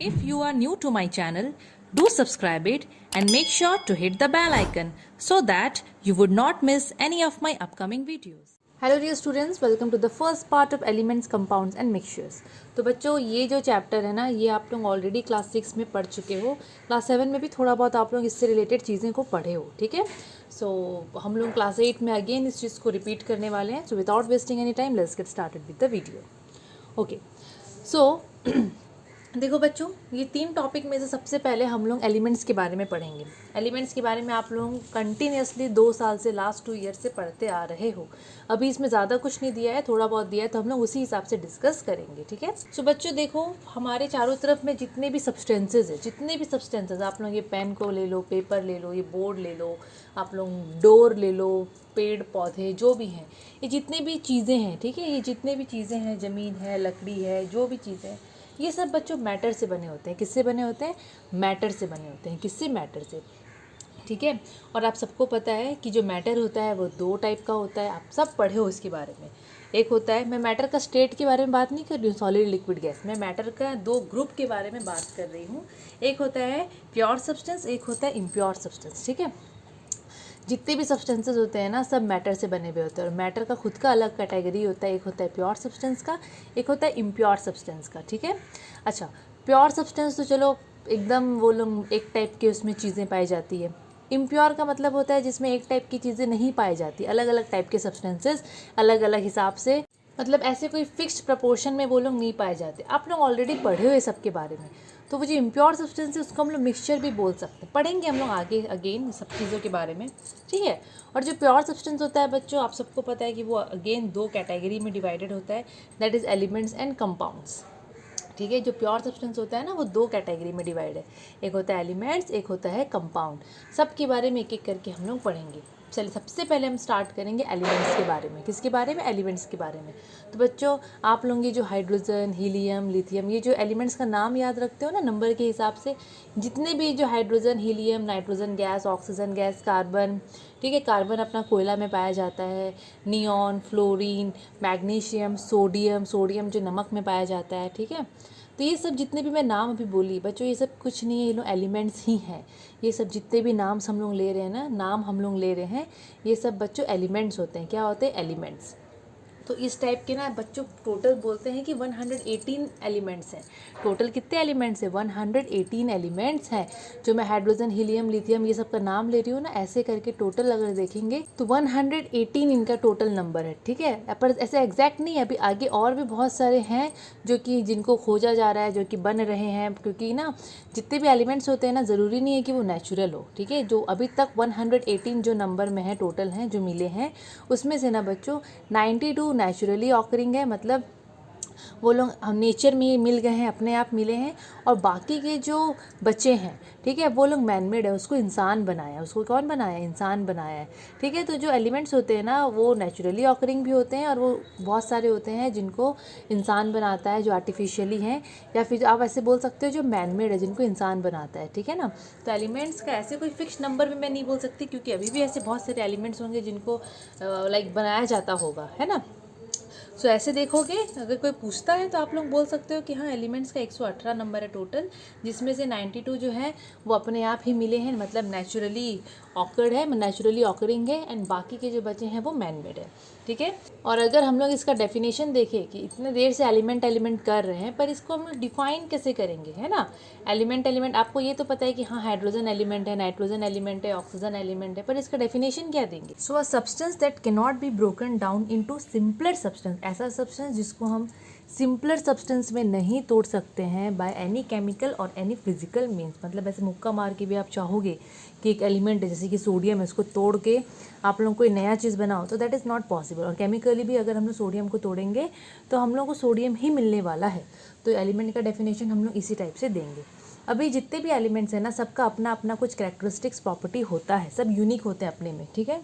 If you are new to my channel, do subscribe it and make sure to hit the bell icon so that you would not miss any of my upcoming videos. Hello dear students, welcome to the first part of elements, compounds and mixtures. तो बच्चों, ये जो chapter है ना, ये आप लोग already class 6 में पढ़ चुके हो। क्लास 7 में भी थोड़ा बहुत आप लोग इससे रिलेटेड चीज़ें को पढ़े हो, ठीक है। सो हम लोग क्लास 8 में अगेन इस चीज़ को रिपीट करने वाले हैं। So without wasting any time let's get started with the video. Okay, so देखो बच्चों, ये 3 टॉपिक में से सबसे पहले हम लोग एलिमेंट्स के बारे में पढ़ेंगे। एलिमेंट्स के बारे में आप लोग कंटिन्यूसली 2 साल से, लास्ट 2 ईयर से पढ़ते आ रहे हो। अभी इसमें ज़्यादा कुछ नहीं दिया है, थोड़ा बहुत दिया है, तो हम लोग उसी हिसाब से डिस्कस करेंगे, ठीक है। सो बच्चों देखो, हमारे चारों तरफ में जितने भी सब्सटेंसेज है, आप लोग ये पेन को ले लो, पेपर ले लो, ये बोर्ड ले लो, आप लोग डोर ले लो, पेड़ पौधे जो भी हैं, ये जितने भी चीज़ें हैं, ठीक है, ये जितने भी चीज़ें हैं, ज़मीन है, लकड़ी है, जो भी चीज़ें हैं, ये सब बच्चों मैटर से बने होते हैं। किससे बने होते हैं? मैटर से बने होते हैं। किससे? मैटर से, ठीक है। और आप सबको पता है कि जो मैटर होता है वो 2 टाइप का होता है। आप सब पढ़े हो इसके बारे में। एक होता है, मैं मैटर का स्टेट के बारे में बात नहीं कर रही हूँ, सॉलिड लिक्विड गैस, मैं मैटर का 2 ग्रुप के बारे में बात कर रही हूँ। एक होता है प्योर सब्सटेंस, एक होता है इम्प्योर सब्सटेंस, ठीक है। जितने भी सब्सटेंसेस होते हैं ना, सब मैटर से बने हुए होते हैं। और मैटर का खुद का अलग कैटेगरी होता है। एक होता है प्योर सब्सटेंस का, एक होता है इम्प्योर सब्सटेंस का, ठीक है। अच्छा, प्योर सब्सटेंस तो चलो एकदम वो लोग एक टाइप के उसमें चीज़ें पाई जाती है। इम्प्योर का मतलब होता है जिसमें एक टाइप की चीज़ें नहीं पाई जाती, अलग अलग टाइप के सब्सटेंसेस अलग अलग हिसाब से, मतलब ऐसे कोई फिक्स्ड प्रपोर्शन में वो लोग नहीं पाए जाते। आप लोग ऑलरेडी पढ़े हुए सबके बारे में। तो वो जो इम्प्योर सब्सटेंस है उसको हम लोग मिक्सचर भी बोल सकते हैं। पढ़ेंगे हम लोग आगे अगेन सब चीज़ों के बारे में, ठीक है। और जो प्योर सब्सटेंस होता है बच्चों, आप सबको पता है कि वो अगेन 2 कैटेगरी में डिवाइडेड होता है, that is elements and compounds, ठीक है। जो प्योर सब्सटेंस होता है ना, वो 2 कैटेगरी में डिवाइड है। एक होता है एलिमेंट्स, एक होता है कंपाउंड। सब के बारे में एक एक करके हम लोग पढ़ेंगे। चलिए, सबसे पहले हम स्टार्ट करेंगे एलिमेंट्स के बारे में। किसके बारे में? एलिमेंट्स के बारे में। तो बच्चों, आप लोग ये जो हाइड्रोजन, हीलियम, लिथियम, ये जो एलिमेंट्स का नाम याद रखते हो ना नंबर के हिसाब से, जितने भी जो hydrogen, helium, nitrogen gas, oxygen gas, carbon, ठीक है, कार्बन अपना कोयला में पाया जाता है, नियॉन, फ्लोरीन, मैग्नीशियम, सोडियम जो नमक में पाया जाता है, ठीक है। तो ये सब जितने भी मैं नाम अभी बोली बच्चों, ये सब कुछ नहीं है, ये लोग एलिमेंट्स ही हैं। ये सब जितने भी नाम्स हम लोग ले रहे हैं ना, नाम हम लोग ले रहे हैं, ये सब बच्चों एलिमेंट्स होते हैं। क्या होते हैं? एलिमेंट्स। तो इस टाइप के ना बच्चों टोटल बोलते हैं कि 118 एलिमेंट्स हैं। टोटल कितने एलिमेंट्स हैं? 118 एलिमेंट्स हैं। जो मैं हाइड्रोजन, हीलियम, लिथियम ये सब का नाम ले रही हूँ ना, ऐसे करके टोटल अगर देखेंगे तो 118 इनका टोटल नंबर है, ठीक है। पर ऐसे एग्जैक्ट नहीं है, अभी आगे और भी बहुत सारे हैं जो कि जिनको खोजा जा रहा है, जो कि बन रहे हैं। क्योंकि ना जितने भी एलिमेंट्स होते हैं ना, ज़रूरी नहीं है कि वो नेचुरल हो, ठीक है। जो अभी तक 118 जो नंबर में है टोटल हैं, जो मिले हैं, उसमें से ना बच्चों 92 नेचुरली ऑकरिंग है, मतलब वो लोग हम नेचर में मिल गए हैं, अपने आप मिले हैं। और बाकी के जो बचे हैं, ठीक है, वो लोग मैनमेड है, उसको इंसान बनाया। उसको कौन बनाया? इंसान बनाया है, ठीक है। तो जो एलिमेंट्स होते हैं ना, वो नेचुरली ऑकरिंग भी होते हैं, और वो बहुत सारे होते हैं जिनको इंसान बनाता है, जो आर्टिफिशियली हैं, या फिर आप ऐसे बोल सकते हो जो मैनमेड है, जिनको इंसान बनाता है, ठीक है ना। तो एलिमेंट्स का ऐसे कोई फिक्स नंबर भी मैं नहीं बोल सकती, क्योंकि अभी भी ऐसे बहुत सारे एलिमेंट्स होंगे जिनको लाइक बनाया जाता होगा, है ना। सो ऐसे देखोगे, अगर कोई पूछता है तो आप लोग बोल सकते हो कि हाँ, एलिमेंट्स का 118 नंबर है टोटल, जिसमें से 92 जो है वो अपने आप ही मिले हैं, मतलब नेचुरली ऑकर्ड है, नेचुरली ऑकरिंग है, एंड बाकी के जो बचे हैं वो मैन मेड है, ठीक है। और अगर हम लोग इसका डेफिनेशन देखें कि इतने देर से एलिमेंट कर रहे हैं, पर इसको हम लोग डिफाइन कैसे करेंगे, है ना। एलिमेंट आपको ये तो पता है कि हाँ, हाइड्रोजन एलिमेंट है, नाइट्रोजन एलिमेंट है, ऑक्सीजन एलिमेंट है, पर इसका डेफिनेशन क्या देंगे? So a substance that can not be broken down into simpler substance, ऐसा सब्सटेंस जिसको हम सिंपलर सब्सटेंस में नहीं तोड़ सकते हैं बाय एनी केमिकल और एनी फिजिकल मीन्स। मतलब ऐसे मुक्का मार के भी आप चाहोगे कि एक एलिमेंट है जैसे कि सोडियम है, उसको तोड़ के आप लोगों को कोई नया चीज़ बनाओ, तो दैट इज़ नॉट पॉसिबल। और केमिकली भी अगर हम लोग सोडियम को तोड़ेंगे तो हम लोग को सोडियम ही मिलने वाला है। तो एलिमेंट का डेफिनेशन हम लोग इसी टाइप से देंगे। अभी जितने भी एलिमेंट्स हैं ना, सबका अपना अपना कुछ कैरेक्टरिस्टिक्स प्रॉपर्टी होता है, सब यूनिक होते हैं अपने में, ठीक है।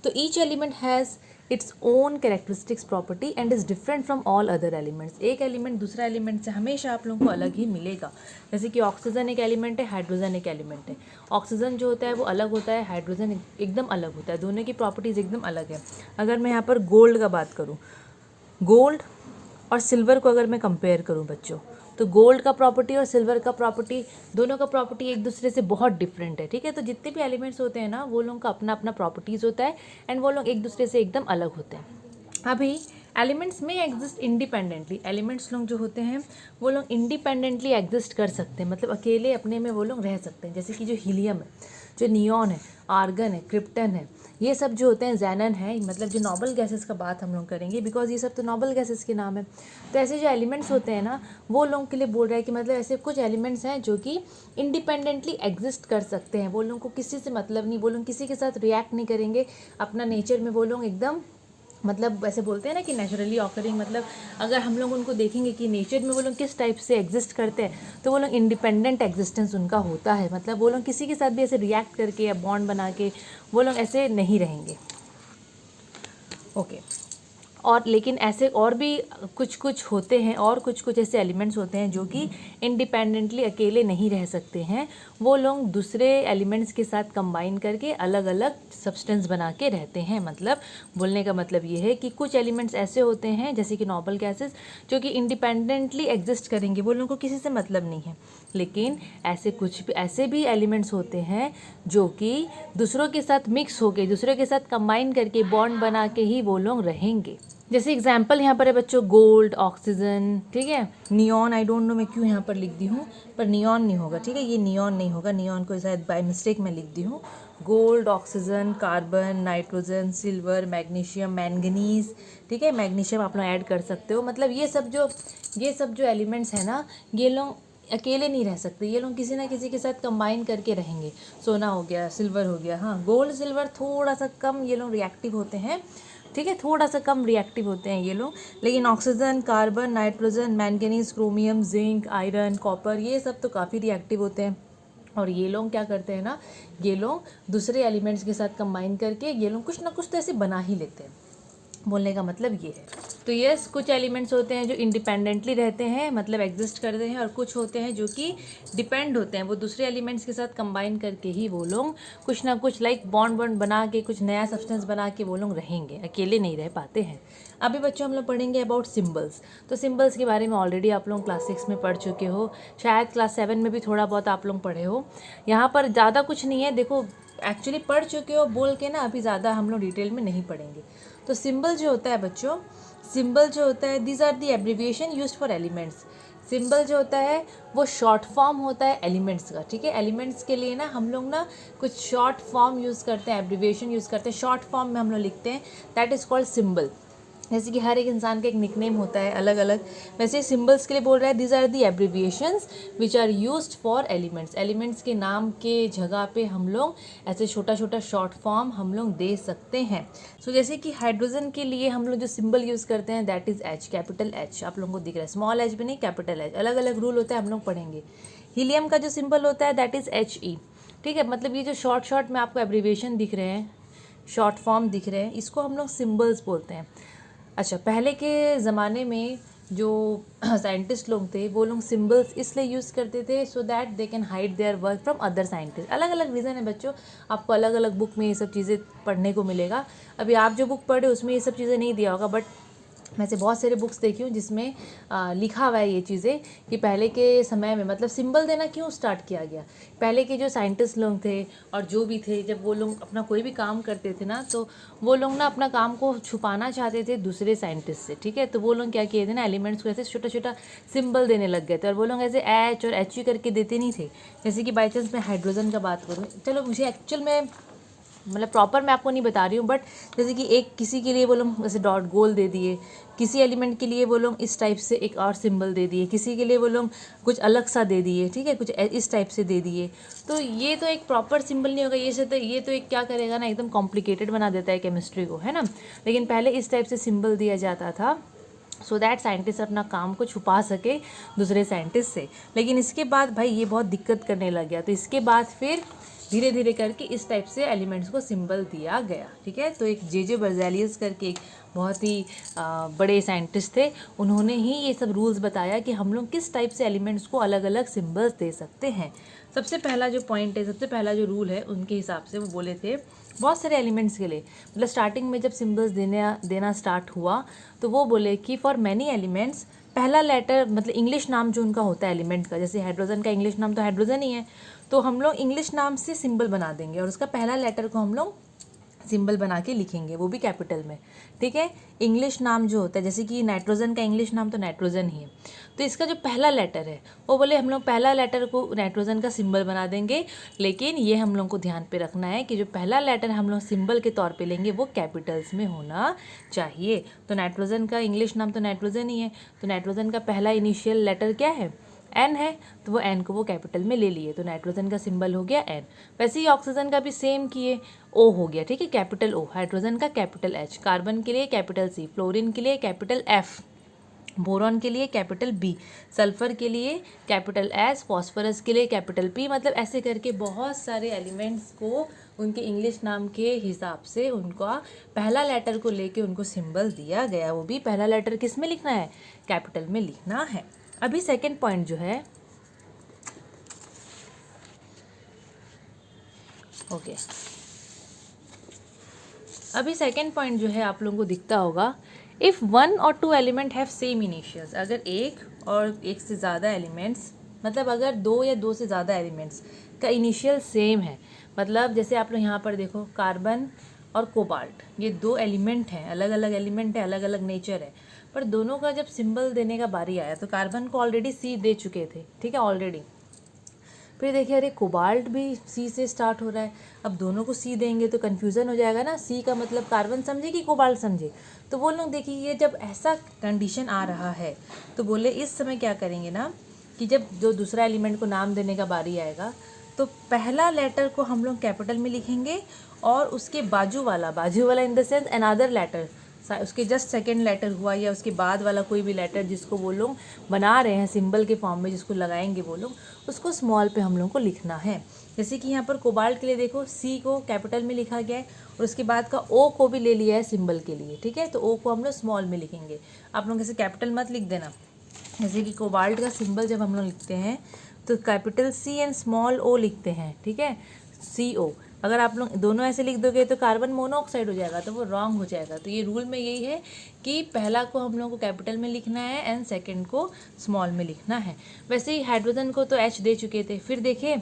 तो each element has its own characteristics property and is different from all other elements. एक एलिमेंट दूसरा एलिमेंट से हमेशा आप लोगों को अलग ही मिलेगा। जैसे कि ऑक्सीजन एक एलिमेंट है, हाइड्रोजन एक एलिमेंट है। ऑक्सीजन जो होता है वो अलग होता है, हाइड्रोजन एकदम अलग होता है, दोनों की प्रॉपर्टीज़ एकदम अलग है। अगर मैं यहाँ पर गोल्ड का बात करूँ, गोल्ड और सिल्वर को अगर मैं कंपेयर करूँ बच्चों, तो गोल्ड का प्रॉपर्टी और सिल्वर का प्रॉपर्टी, दोनों का प्रॉपर्टी एक दूसरे से बहुत डिफरेंट है, ठीक है। तो जितने भी एलिमेंट्स होते हैं ना, वो लोगों का अपना अपना प्रॉपर्टीज़ होता है एंड वो लोग एक दूसरे से एकदम अलग होते हैं। अभी एलिमेंट्स में एग्जिस्ट इंडिपेंडेंटली, एलिमेंट्स लोग जो होते हैं वो लोग इंडिपेंडेंटली एग्जिस्ट कर सकते हैं, मतलब अकेले अपने में वो लोग रह सकते हैं। जैसे कि जो हीलियम है, जो नियॉन है, आर्गन है, क्रिप्टन है, ये सब जो होते हैं, ज़ैनन है, मतलब जो नोबल गैसेस का बात हम लोग करेंगे, बिकॉज ये सब तो नोबल गैसेस के नाम है। तो ऐसे जो एलिमेंट्स होते हैं ना, वो लोगों के लिए बोल रहा है कि मतलब ऐसे कुछ एलिमेंट्स हैं जो कि इंडिपेंडेंटली एग्जिस्ट कर सकते हैं, वो लोगों को किसी से मतलब नहीं, वो लोग किसी के साथ रिएक्ट नहीं करेंगे, अपना नेचर में वो लोग एकदम, मतलब वैसे बोलते हैं ना कि नेचुरली ऑकरिंग, मतलब अगर हम लोग उनको देखेंगे कि नेचर में वो लोग किस टाइप से एग्जिस्ट करते हैं, तो वो लोग इंडिपेंडेंट एग्जिस्टेंस उनका होता है, मतलब वो लोग किसी के साथ भी ऐसे रिएक्ट करके या बॉन्ड बना के वो लोग ऐसे नहीं रहेंगे। ओके और लेकिन ऐसे और भी कुछ कुछ होते हैं, और कुछ कुछ ऐसे एलिमेंट्स होते हैं जो कि इंडिपेंडेंटली अकेले नहीं रह सकते हैं, वो लोग दूसरे एलिमेंट्स के साथ कंबाइन करके अलग अलग सब्सटेंस बना के रहते हैं। मतलब बोलने का मतलब ये है कि कुछ एलिमेंट्स ऐसे होते हैं जैसे कि नोबल गैसेस जो कि इंडिपेंडेंटली एग्जिस्ट करेंगे, वो लोगों को किसी से मतलब नहीं है। लेकिन ऐसे भी एलिमेंट्स होते हैं जो कि दूसरों के साथ मिक्स होके, दूसरों के साथ कंबाइन करके बॉन्ड बना के ही वो लोग रहेंगे। जैसे एग्जाम्पल यहाँ पर है बच्चों, गोल्ड, ऑक्सीजन, ठीक है, नियॉन, आई डोंट नो मैं क्यों यहाँ पर लिख दी हूँ, पर नियॉन नहीं होगा, ठीक है, ये नियॉन नहीं होगा, नियॉन को शायद बाय मिस्टेक में लिख दी हूँ। Gold, oxygen, carbon, nitrogen, silver, magnesium, manganese, ठीक है, मैग्नीशियम आप लोग ऐड कर सकते हो। मतलब ये सब जो एलिमेंट्स हैं ना, ये लोग अकेले नहीं रह सकते, ये लोग किसी ना किसी के साथ कंबाइन करके रहेंगे। सोना हो गया, सिल्वर हो गया, हाँ गोल्ड सिल्वर थोड़ा सा कम ये लोग रिएक्टिव होते हैं, ठीक है, थोड़ा सा कम रिएक्टिव होते हैं ये लोग। लेकिन oxygen, carbon, nitrogen, manganese, chromium, zinc, iron, copper, ये सब तो काफ़ी रिएक्टिव होते हैं। और ये लोग क्या करते हैं ना, ये लोग दूसरे एलिमेंट्स के साथ कंबाइन करके ये लोग कुछ ना कुछ तो ऐसे बना ही लेते हैं। बोलने का मतलब ये है। तो यस, कुछ एलिमेंट्स होते हैं जो इंडिपेंडेंटली रहते हैं, मतलब एग्जिस्ट करते हैं, और कुछ होते हैं जो कि डिपेंड होते हैं, वो दूसरे एलिमेंट्स के साथ कंबाइन करके ही वो लोग कुछ ना कुछ लाइक बॉन्ड बना के, कुछ नया सब्सटेंस बना के वो लोग रहेंगे, अकेले नहीं रह पाते हैं। अभी बच्चों हम लोग पढ़ेंगे अबाउट सिम्बल्स। तो सिम्बल्स के बारे में ऑलरेडी आप लोग क्लास 6 में पढ़ चुके हो, शायद क्लास 7 में भी थोड़ा बहुत आप लोग पढ़े हो। यहाँ पर ज़्यादा कुछ नहीं है, देखो एक्चुअली पढ़ चुके हो बोल के ना, अभी ज़्यादा हम लोग डिटेल में नहीं पढ़ेंगे। तो सिंबल जो होता है बच्चों, सिंबल जो होता है, these are the abbreviation used for elements. Symbol जो होता है वो शॉर्ट फॉर्म होता है एलिमेंट्स का, ठीक है। एलिमेंट्स के लिए ना हम लोग ना कुछ शॉर्ट फॉर्म यूज़ करते हैं, एब्रिविएशन यूज़ करते हैं, शॉर्ट फॉर्म में हम लोग लिखते हैं, दैट इज़ कॉल्ड सिंबल। जैसे कि हर एक इंसान का एक निकनेम होता है अलग अलग, वैसे सिंबल्स के लिए बोल रहा है these are the abbreviations which are used for elements. Elements के नाम के जगह पे हम लोग ऐसे छोटा छोटा शॉर्ट फॉर्म हम लोग दे सकते हैं। सो जैसे कि हाइड्रोजन के लिए हम लोग जो सिंबल यूज़ करते हैं that is H, capital H, आप लोगों को दिख रहा है, स्मॉल एच भी नहीं, कैपिटल एच, अलग अलग रूल होता है, हम लोग पढ़ेंगे। हीलियम का जो सिंबल होता है दैट इज़ एच ई, ठीक है। मतलब ये जो शॉर्ट में आपको एब्रिविएशन दिख रहे हैं, शॉर्ट फॉर्म दिख रहे हैं, इसको हम लोग सिंबल्स बोलते हैं। अच्छा, पहले के ज़माने में जो साइंटिस्ट लोग थे वो लोग सिंबल्स इसलिए यूज़ करते थे so that they can hide their work from other scientist. अलग अलग रीज़न है बच्चों, आपको अलग अलग बुक में ये सब चीज़ें पढ़ने को मिलेगा। अभी आप जो बुक पढ़े उसमें ये सब चीज़ें नहीं दिया होगा, बट वैसे बहुत सारे बुक्स देखी हूँ जिसमें लिखा हुआ है ये चीज़ें कि पहले के समय में मतलब सिंबल देना क्यों स्टार्ट किया गया। पहले के जो साइंटिस्ट लोग थे और जो भी थे, जब वो लोग अपना कोई भी काम करते थे ना, तो वो लोग ना अपना काम को छुपाना चाहते थे दूसरे साइंटिस्ट से, ठीक है। तो वो लोग क्या किए थे ना, एलिमेंट्स को ऐसे छोटा छोटा सिंबल देने लग गए थे, और वो लोग ऐसे एच और एच करके देते नहीं थे। जैसे कि बाई चांस मैं हाइड्रोजन का बात करूँ, चलो मुझे एक्चुअल में मतलब प्रॉपर मैं आपको नहीं बता रही हूँ, बट जैसे कि एक किसी के लिए वो लोग ऐसे डॉट गोल दे दिए, किसी एलिमेंट के लिए वो लोग इस टाइप से एक और सिंबल दे दिए, किसी के लिए वो लोग कुछ अलग सा दे दिए, ठीक है, कुछ इस टाइप से दे दिए। तो ये तो एक प्रॉपर सिंबल नहीं होगा, ये तो एक क्या करेगा ना, एकदम कॉम्प्लिकेटेड बना देता है केमिस्ट्री को, है ना। लेकिन पहले इस टाइप से सिंबल दिया जाता था सो दैट साइंटिस्ट अपना काम को छुपा सके दूसरे साइंटिस्ट से। लेकिन इसके बाद भाई ये बहुत दिक्कत करने लग गया, तो इसके बाद फिर धीरे धीरे करके इस टाइप से एलिमेंट्स को सिंबल दिया गया, ठीक है। तो एक जे बर्ज़ेलियस करके एक बहुत ही बड़े साइंटिस्ट थे, उन्होंने ही ये सब रूल्स बताया कि हम लोग किस टाइप से एलिमेंट्स को अलग अलग सिंबल्स दे सकते हैं। सबसे पहला जो पॉइंट है, सबसे पहला जो रूल है उनके हिसाब से वो बोले थे बहुत सारे एलिमेंट्स के लिए। मतलब स्टार्टिंग में जब सिम्बल्स देना स्टार्ट हुआ तो वो बोले कि फॉर मैनी एलिमेंट्स पहला लेटर, मतलब इंग्लिश नाम जो उनका होता है एलिमेंट का, जैसे हाइड्रोजन का इंग्लिश नाम तो हाइड्रोजन ही है, तो हम लोग इंग्लिश नाम से सिंबल बना देंगे और उसका पहला लेटर को हम लोग सिंबल बना के लिखेंगे, वो भी कैपिटल में। ठीक है, इंग्लिश नाम जो होता है, जैसे कि नाइट्रोजन का इंग्लिश नाम तो नाइट्रोजन ही है, तो इसका जो पहला लेटर है वो बोले हम लोग पहला लेटर को नाइट्रोजन का सिंबल बना देंगे, लेकिन ये हम लोग को ध्यान पे रखना है कि जो पहला लेटर हम लोग सिंबल के तौर पे लेंगे वो कैपिटल्स में होना चाहिए। तो नाइट्रोजन का इंग्लिश नाम तो नाइट्रोजन ही है, तो नाइट्रोजन का पहला इनिशियल लेटर क्या है, एन है, तो वो एन को वो कैपिटल में ले लिए, तो नाइट्रोजन का सिंबल हो गया एन। वैसे ही ऑक्सीजन का भी सेम किए, ओ हो गया, ठीक है, कैपिटल ओ। हाइड्रोजन का कैपिटल एच, कार्बन के लिए कैपिटल सी, फ्लोरीन के लिए कैपिटल एफ, बोरॉन के लिए कैपिटल बी, सल्फर के लिए कैपिटल एस, फॉस्फोरस के लिए कैपिटल पी। मतलब ऐसे करके बहुत सारे एलिमेंट्स को उनके इंग्लिश नाम के हिसाब से उनका पहला लेटर को लेके उनको सिंबल दिया गया, वो भी पहला लेटर किस में लिखना है, कैपिटल में लिखना है। अभी सेकंड पॉइंट जो है, ओके, अभी सेकंड पॉइंट जो है आप लोगों को दिखता होगा, इफ़ वन और two element have same initials, अगर एक और एक से ज़्यादा एलिमेंट्स, मतलब अगर दो या दो से ज़्यादा एलिमेंट्स का इनिशियल सेम है, मतलब जैसे आप लोग यहाँ पर देखो कार्बन और कोबाल्ट, ये दो एलिमेंट हैं, अलग अलग एलिमेंट है, अलग अलग नेचर है, पर दोनों का जब सिंबल देने का बारी आया तो कार्बन को ऑलरेडी सी दे चुके थे, ठीक है, ऑलरेडी। फिर देखिए अरे कोबाल्ट भी सी से स्टार्ट हो रहा है, अब दोनों को सी देंगे तो कन्फ्यूज़न हो जाएगा ना, सी का मतलब कार्बन समझे कि कोबाल्ट समझे। तो वो लोग देखिए ये जब ऐसा कंडीशन आ रहा है तो बोले इस समय क्या करेंगे ना, कि जब जो दूसरा एलिमेंट को नाम देने का बारी आएगा तो पहला लेटर को हम लोग कैपिटल में लिखेंगे और उसके बाजू वाला in the sense another letter, उसके जस्ट सेकंड लेटर हुआ या उसके बाद वाला कोई भी लेटर जिसको वो लोग बना रहे हैं सिंबल के फॉर्म में, जिसको लगाएंगे वो लोग, उसको स्मॉल पे हम लोग को लिखना है। जैसे कि यहाँ पर कोबाल्ट के लिए देखो सी को कैपिटल में लिखा गया है और उसके बाद का ओ को भी ले लिया है सिंबल के लिए, ठीक है, तो ओ को हम लोग स्मॉल में लिखेंगे। आप लोग ऐसे कैपिटल मत लिख देना। जैसे कि कोबाल्ट का सिंबल जब हम लोग लिखते हैं तो कैपिटल सी एंड स्मॉल ओ लिखते हैं, ठीक है, सी ओ। अगर आप लोग दोनों ऐसे लिख दोगे तो कार्बन मोनोऑक्साइड हो जाएगा, तो वो रॉन्ग हो जाएगा। तो ये रूल में यही है कि पहला को हम लोग को कैपिटल में लिखना है एंड सेकंड को स्मॉल में लिखना है। वैसे ही हाइड्रोजन को तो एच दे चुके थे, फिर देखें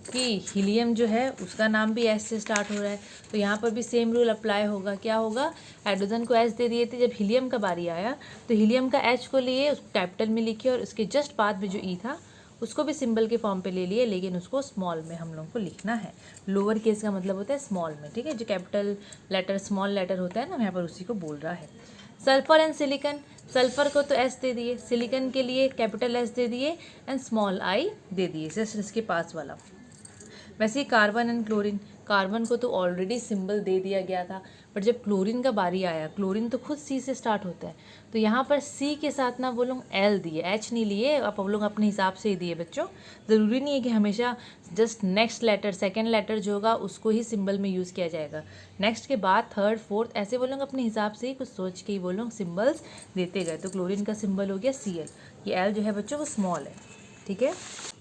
कि हीलियम जो है उसका नाम भी एच से स्टार्ट हो रहा है, तो यहाँ पर भी सेम रूल अप्लाई होगा। क्या होगा, हाइड्रोजन को एच दे दिए थे, जब हीलियम का बारी आया तो हीलियम का एच को लिए, उसको कैपिटल में लिखे और उसके जस्ट बाद में जो ई था उसको भी सिंबल के फॉर्म पे ले लिए, लेकिन उसको स्मॉल में हम लोग को लिखना है। लोअर केस का मतलब होता है स्मॉल में, ठीक है, जो कैपिटल लेटर स्मॉल लेटर होता है ना, यहाँ पर उसी को बोल रहा है। सल्फर एंड सिलिकन, सल्फर को तो एस दे दिए, सिलिकन के लिए कैपिटल एस दे दिए एंड स्मॉल आई दे दिए, जस्ट इसके पास वाला। वैसे ही कार्बन एंड क्लोरीन, कार्बन को तो ऑलरेडी सिंबल दे दिया गया था, बट जब क्लोरीन का बारी आया, क्लोरीन तो खुद सी से स्टार्ट होता है, तो यहाँ पर सी के साथ ना वो लोग एल दिए, एच नहीं लिए। आप लोग अपने हिसाब से ही दिए बच्चों, ज़रूरी नहीं है कि हमेशा just next letter second letter जो होगा उसको ही सिंबल में यूज़ किया जाएगा। नेक्स्ट के बाद थर्ड फोर्थ ऐसे वो लोग अपने हिसाब से ही कुछ सोच के ही वो लोग सिम्बल्स देते गए। तो क्लोरीन का सिंबल हो गया सी एल, ये एल जो है बच्चों वो स्मॉल है, ठीक है।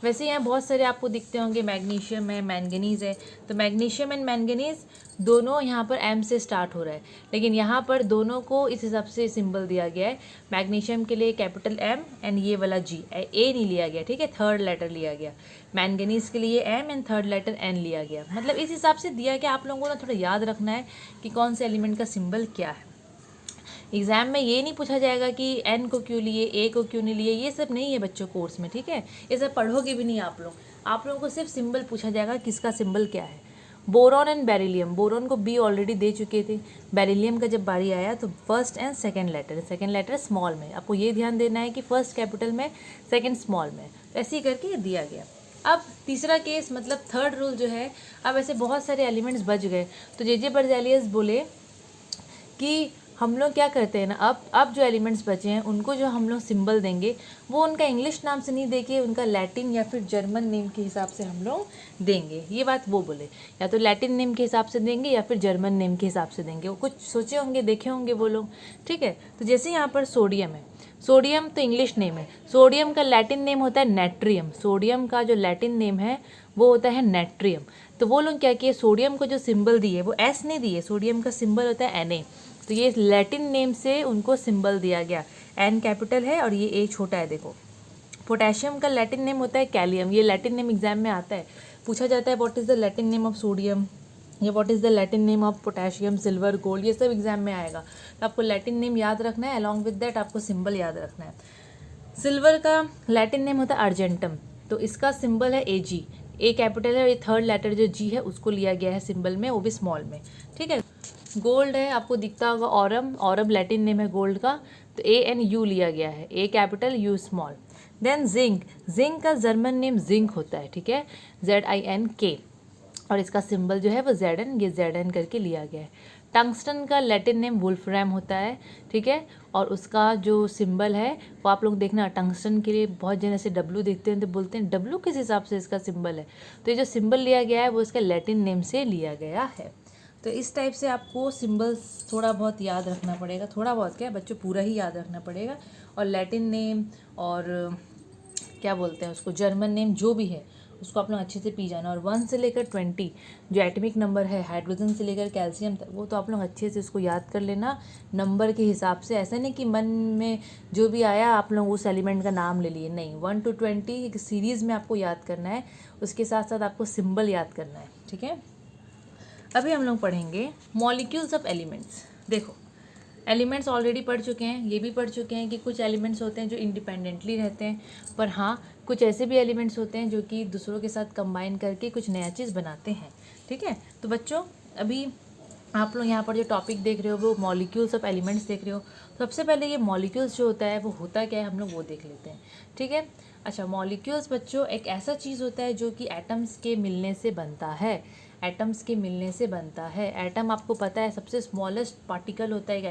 वैसे यहाँ बहुत सारे आपको दिखते होंगे, मैग्नीशियम है, मैंगनीज़ है, तो मैग्नीशियम एंड मैंगनीज़ दोनों यहाँ पर एम से स्टार्ट हो रहा है, लेकिन यहाँ पर दोनों को इस हिसाब से सिंबल दिया गया है। मैग्नीशियम के लिए कैपिटल एम एंड ये वाला जी, ए नहीं लिया गया, ठीक है, थर्ड लेटर लिया गया। मैंगनीज़ के लिए M and third letter N लिया गया, मतलब इस हिसाब से दिया गया। आप लोगों को ना थोड़ा याद रखना है कि कौन से एलिमेंट का सिंबल क्या है। एग्ज़ाम में ये नहीं पूछा जाएगा कि एन को क्यों लिए, ए को क्यों नहीं लिए, ये सब नहीं है बच्चों कोर्स में, ठीक है, ये सब पढ़ोगे भी नहीं आप लोग। आप लोगों को सिर्फ सिंबल पूछा जाएगा किसका सिंबल क्या है। बोरॉन एंड बेरिलियम, बोरॉन को बी ऑलरेडी दे चुके थे, बेरिलियम का जब बारी आया तो first and second letter small में। आपको ये ध्यान देना है कि फर्स्ट कैपिटल में सेकंड स्मॉल में, तो ऐसे ही करके दिया गया। अब तीसरा केस मतलब थर्ड रूल जो है, अब ऐसे बहुत सारे एलिमेंट्स बच गए, तो जे बर्ज़ेलियस बोले कि हम लोग क्या करते हैं ना, अब जो एलिमेंट्स बचे हैं उनको जो हम लोग सिंबल देंगे वो उनका इंग्लिश नाम से नहीं देके उनका लैटिन या फिर जर्मन नेम के हिसाब से हम लोग देंगे। ये बात वो बोले, या तो लैटिन नेम के हिसाब से देंगे या फिर जर्मन नेम के हिसाब से देंगे। वो कुछ सोचे होंगे, देखे होंगे वो लोग, ठीक है। तो जैसे यहाँ पर सोडियम है, सोडियम तो इंग्लिश नेम है, सोडियम का लैटिन नेम होता है नेट्रियम। सोडियम का जो लैटिन नेम है वो होता है नेट्रियम। तो वो लोग क्या किए, सोडियम को जो सिंबल दिए वो एस नहीं दिए, सोडियम का सिंबल होता है Na, तो ये लैटिन नेम से उनको सिंबल दिया गया, N कैपिटल है और ये A छोटा है। देखो पोटेशियम का लैटिन नेम होता है कैलियम, ये लैटिन नेम एग्जाम में आता है, पूछा जाता है what is the Latin name of sodium या what is the Latin name of potassium, silver, gold, ये सब एग्जाम में आएगा। तो आपको लैटिन नेम याद रखना है, अलॉन्ग विद दैट आपको सिंबल याद रखना है। सिल्वर का लैटिन नेम होता है अर्जेंटम, तो इसका सिंबल है Ag, A कैपिटल है और ये थर्ड लेटर जो G है उसको लिया गया है सिंबल में, वो भी स्मॉल में, ठीक है। गोल्ड है, आपको दिखता होगा ऑरम, ऑरम लैटिन नेम है गोल्ड का, तो ANU लिया गया है, A capital U small. Then zinc, zinc का जर्मन नेम जिंक होता है, ठीक है, ZINK, और इसका सिंबल जो है वो ZN, ये ZN करके लिया गया है। टंगस्टन का लैटिन नेम वुल्फ्रैम होता है, ठीक है, और उसका जो सिंबल है वो आप लोग देखना, टंगस्टन के लिए बहुत जन ऐसे W देखते हैं तो बोलते हैं W किस हिसाब से इसका सिंबल है, तो ये जो सिंबल लिया गया है वो इसका लैटिन नेम से लिया गया है। तो इस टाइप से आपको सिंबल्स थोड़ा बहुत याद रखना पड़ेगा, थोड़ा बहुत क्या बच्चों, पूरा ही याद रखना पड़ेगा। और लैटिन नेम और क्या बोलते हैं उसको, जर्मन नेम जो भी है उसको आप लोग अच्छे से पी जाना। और 1 से लेकर 20 जो एटॉमिक नंबर है, हाइड्रोजन से लेकर कैल्शियम तक, वो तो आप लोग अच्छे से उसको याद कर लेना नंबर के हिसाब से। ऐसा नहीं कि मन में जो भी आया आप लोग उस एलिमेंट का नाम ले लिए, नहीं, 1 to 20 एक सीरीज़ में आपको याद करना है, उसके साथ साथ आपको सिंबल याद करना है, ठीक है। अभी हम लोग पढ़ेंगे मॉलिक्यूल्स ऑफ एलिमेंट्स। देखो एलिमेंट्स ऑलरेडी पढ़ चुके हैं, ये भी पढ़ चुके हैं कि कुछ एलिमेंट्स होते हैं जो इंडिपेंडेंटली रहते हैं, पर हाँ कुछ ऐसे भी एलिमेंट्स होते हैं जो कि दूसरों के साथ कंबाइन करके कुछ नया चीज़ बनाते हैं, ठीक है। तो बच्चों अभी आप लोग यहाँ पर जो टॉपिक देख रहे हो वो मॉलिक्यूल्स ऑफ एलिमेंट्स देख रहे हो। सबसे पहले ये मॉलिक्यूल्स जो होता है वो होता क्या है हम लोग वो देख लेते हैं, ठीक है। अच्छा, मॉलिक्यूल्स बच्चों एक ऐसा चीज़ होता है जो कि एटम्स के मिलने से बनता है, एटम्स के मिलने से बनता है। एटम आपको पता है सबसे स्मॉलेस्ट पार्टिकल होता है एक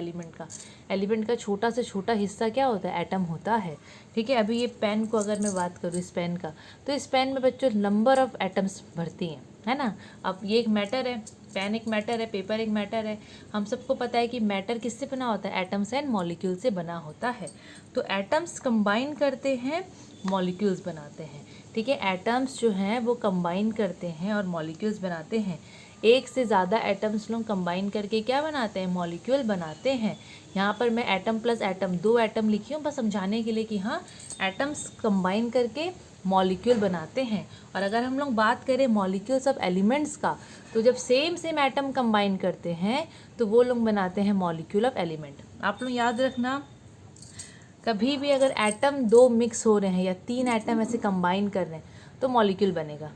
एलिमेंट का छोटा से छोटा हिस्सा क्या होता है, एटम होता है, ठीक है। अभी ये पेन को अगर मैं बात करूँ इस पेन का, तो इस पेन में बच्चों नंबर ऑफ़ एटम्स भरती हैं, है ना। अब ये एक मैटर है, पेन एक मैटर है, पेपर एक मैटर है, हम सबको पता है कि मैटर किससे बना होता है, एटम्स एंड मॉलिक्यूल से बना होता है। तो एटम्स कंबाइन करते हैं, मॉलिक्यूल्स बनाते हैं, ठीक है। एटम्स जो हैं वो कंबाइन करते हैं और मॉलिक्यूल्स बनाते हैं। एक से ज़्यादा एटम्स लोग कंबाइन करके क्या बनाते हैं, मॉलिक्यूल बनाते हैं। यहाँ पर मैं एटम प्लस एटम 2 एटम लिखी हूँ बस समझाने के लिए कि हाँ एटम्स कंबाइन करके मॉलिक्यूल बनाते हैं। और अगर हम लोग बात करें मॉलिक्यूल्स ऑफ एलिमेंट्स का, तो जब सेम एटम कंबाइन करते हैं तो वो लोग बनाते हैं मॉलिक्यूल ऑफ एलिमेंट। आप लोग याद रखना, कभी भी अगर एटम 2 मिक्स हो रहे हैं या 3 एटम ऐसे कंबाइन कर रहे हैं तो मॉलिक्यूल बनेगा।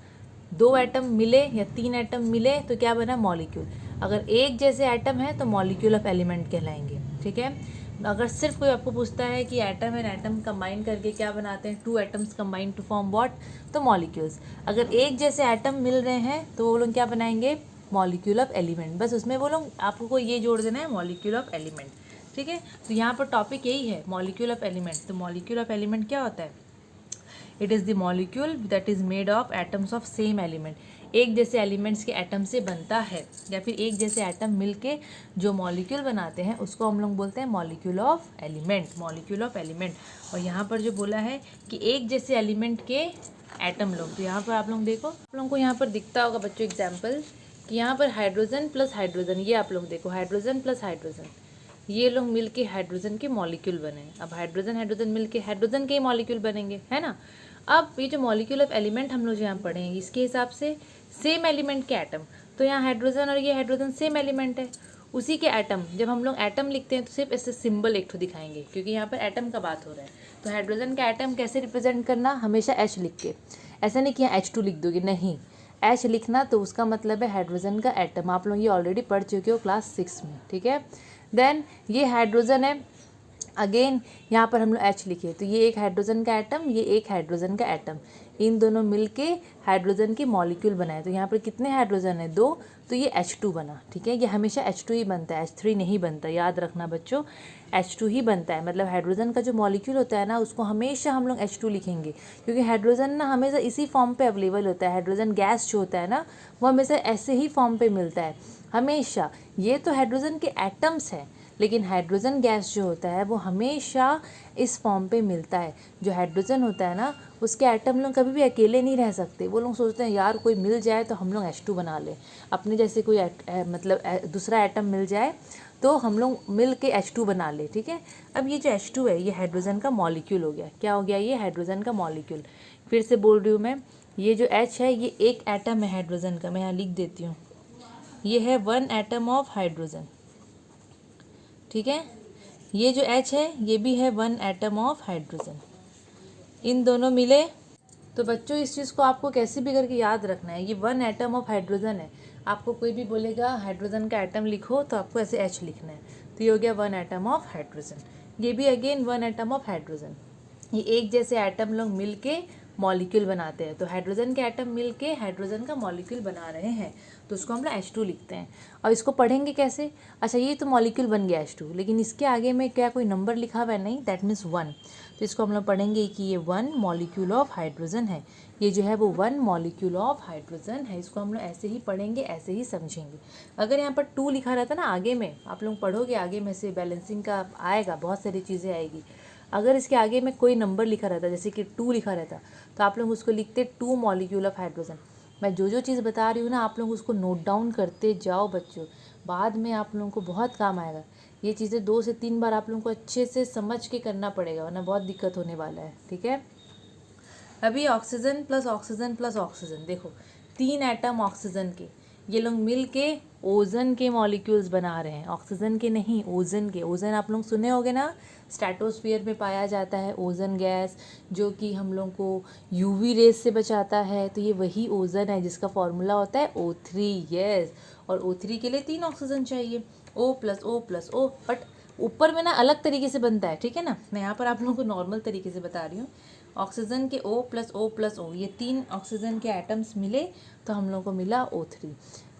2 एटम मिले या 3 एटम मिले तो क्या बना, मॉलिक्यूल। अगर एक जैसे एटम है तो मॉलिक्यूल ऑफ एलिमेंट कहलाएंगे, ठीक है। अगर सिर्फ कोई आपको पूछता है कि एटम एंड एटम कंबाइन करके क्या बनाते हैं, 2 atoms combine to form what, तो मॉलिक्यूल्स। अगर एक जैसे एटम मिल रहे हैं तो वो लोग क्या बनाएंगे, मॉलिक्यूल ऑफ एलिमेंट। बस उसमें वो लोग आपको ये जोड़ देना है, मॉलिक्यूल ऑफ एलिमेंट, ठीक है। तो यहाँ पर टॉपिक यही है, मॉलिक्यूल ऑफ एलिमेंट। तो मॉलिक्यूल ऑफ एलिमेंट क्या होता है, it is the molecule that is made of atoms of same element. एक जैसे एलिमेंट्स के एटम से बनता है, या फिर एक जैसे एटम मिलके जो मॉलिक्यूल बनाते हैं उसको हम लोग बोलते हैं molecule of element, molecule of element. और यहाँ पर जो बोला है कि एक जैसे एलिमेंट के एटम लोग, तो यहाँ पर आप लोग देखो, आप लोगों को यहाँ पर दिखता होगा बच्चों एग्जाम्पल कि यहाँ पर हाइड्रोजन प्लस हाइड्रोजन, ये आप लोग देखो हाइड्रोजन प्लस हाइड्रोजन, ये लोग मिलके हाइड्रोजन के मॉलिक्यूल बने। अब हाइड्रोजन मिलके हाइड्रोजन के मॉलिक्यूल बनेंगे, है ना। अब ये जो मॉलिक्यूल ऑफ एलिमेंट हम लोग जो यहाँ पढ़े हैं इसके हिसाब से सेम एलिमेंट के एटम, तो यहाँ हाइड्रोजन और ये हाइड्रोजन सेम एलिमेंट है, उसी के एटम। जब हम लोग एटम लिखते हैं तो सिर्फ ऐसे सिंबल एक ठो दिखाएंगे क्योंकि यहाँ पर एटम का बात हो रहा है। तो हाइड्रोजन का एटम कैसे रिप्रेजेंट करना, हमेशा H लिख के, ऐसा नहीं कि यहाँ H2 लिख दोगे, नहीं, H लिखना, तो उसका मतलब है हाइड्रोजन का एटम। आप लोग ये ऑलरेडी पढ़ चुके हो क्लास 6 में, ठीक है। देन ये हाइड्रोजन है, अगेन यहाँ पर हम लोग H लिखे, तो ये एक हाइड्रोजन का एटम, ये एक हाइड्रोजन का एटम, इन दोनों मिलके हाइड्रोजन की मॉलिक्यूल बनाए। तो यहाँ पर कितने हाइड्रोजन है, 2, तो ये H2 बना, ठीक है। ये हमेशा H2 ही बनता है, H3 नहीं बनता, याद रखना बच्चों, H2 ही बनता है। मतलब हाइड्रोजन का जो मॉलिक्यूल होता है ना उसको हमेशा हम लोग H2 लिखेंगे क्योंकि हाइड्रोजन ना हमेशा इसी फॉर्म पे अवेलेबल होता है। हाइड्रोजन गैस जो होता है ना वो हमेशा ऐसे ही फॉर्म पे मिलता है हमेशा। ये तो हाइड्रोजन के एटम्स हैं, लेकिन हाइड्रोजन गैस जो होता है वो हमेशा इस फॉर्म पे मिलता है। जो हाइड्रोजन होता है ना उसके एटम लोग कभी भी अकेले नहीं रह सकते। वो लोग सोचते हैं यार कोई मिल जाए तो हम लोग H2 बना लें, अपने जैसे कोई मतलब दूसरा एटम मिल जाए तो हम लोग मिल के H2 बना ले। ठीक है, अब ये जो H2 है ये हाइड्रोजन का मॉलिक्यूल हो गया। क्या हो गया? ये हाइड्रोजन का मॉलिक्यूल। फिर से बोल रही हूँ मैं, ये जो H है ये एक एटम है हाइड्रोजन का। मैं यहाँ लिख देती हूँ, ये है 1 एटम ऑफ हाइड्रोजन। ठीक है, ये जो H है ये भी है 1 एटम ऑफ हाइड्रोजन। इन दोनों मिले तो बच्चों इस चीज़ को आपको कैसे भी करके याद रखना है, ये 1 एटम ऑफ हाइड्रोजन है। आपको कोई भी बोलेगा हाइड्रोजन का एटम लिखो तो आपको ऐसे H लिखना है। तो ये हो गया 1 एटम ऑफ हाइड्रोजन। ये भी अगेन 1 एटम ऑफ हाइड्रोजन। ये एक जैसे एटम लोग मिल के मॉलिक्यूल बनाते हैं। तो हाइड्रोजन के एटम मिल के हाइड्रोजन का मॉलिक्यूल बना रहे हैं, तो उसको हम लोग H2 लिखते हैं। और इसको पढ़ेंगे कैसे? अच्छा, ये तो मॉलिक्यूल बन गया H2, लेकिन इसके आगे में क्या कोई नंबर लिखा हुआ है? नहीं, दैट मीन्स 1। तो इसको हम लोग पढ़ेंगे कि ये 1 मॉलिक्यूल ऑफ हाइड्रोजन है। ये जो है वो 1 मॉलिक्यूल ऑफ हाइड्रोजन है। इसको हम लोग ऐसे ही पढ़ेंगे, ऐसे ही समझेंगे। अगर यहाँ पर 2 लिखा रहता ना आगे में, आप लोग पढ़ोगे आगे में से बैलेंसिंग का आएगा, बहुत सारी चीज़ें आएगी। अगर इसके आगे में कोई नंबर लिखा रहता, जैसे कि 2 लिखा रहता, तो आप लोग उसको लिखते 2 मॉलिक्यूल ऑफ हाइड्रोजन। मैं जो चीज़ बता रही हूँ ना, आप लोग उसको नोट डाउन करते जाओ बच्चों, बाद में आप लोगों को बहुत काम आएगा। ये चीज़ें 2 से 3 बार आप लोगों को अच्छे से समझ के करना पड़ेगा, वरना बहुत दिक्कत होने वाला है। ठीक है, अभी oxygen plus oxygen plus oxygen, देखो 3 एटम ऑक्सीजन के, ये लोग मिल के ओजन के मॉलिक्यूल्स बना रहे हैं। ऑक्सीजन के नहीं, ओजन के। ओजन आप लोग सुने होंगे ना, स्ट्रेटोस्फीयर में पाया जाता है ओजन गैस, जो कि हम लोग को यूवी रेस से बचाता है। तो ये वही ओजन है जिसका फॉर्मूला होता है O3। यस, और O3 के लिए 3 ऑक्सीजन चाहिए, O plus O plus O। But ऊपर में ना अलग तरीके से बनता है, ठीक है ना। मैं यहाँ पर आप लोगों को नॉर्मल तरीके से बता रही हूँ। ऑक्सीजन के O plus O plus O, ये 3 ऑक्सीजन के एटम्स मिले तो हम लोग को मिला O3।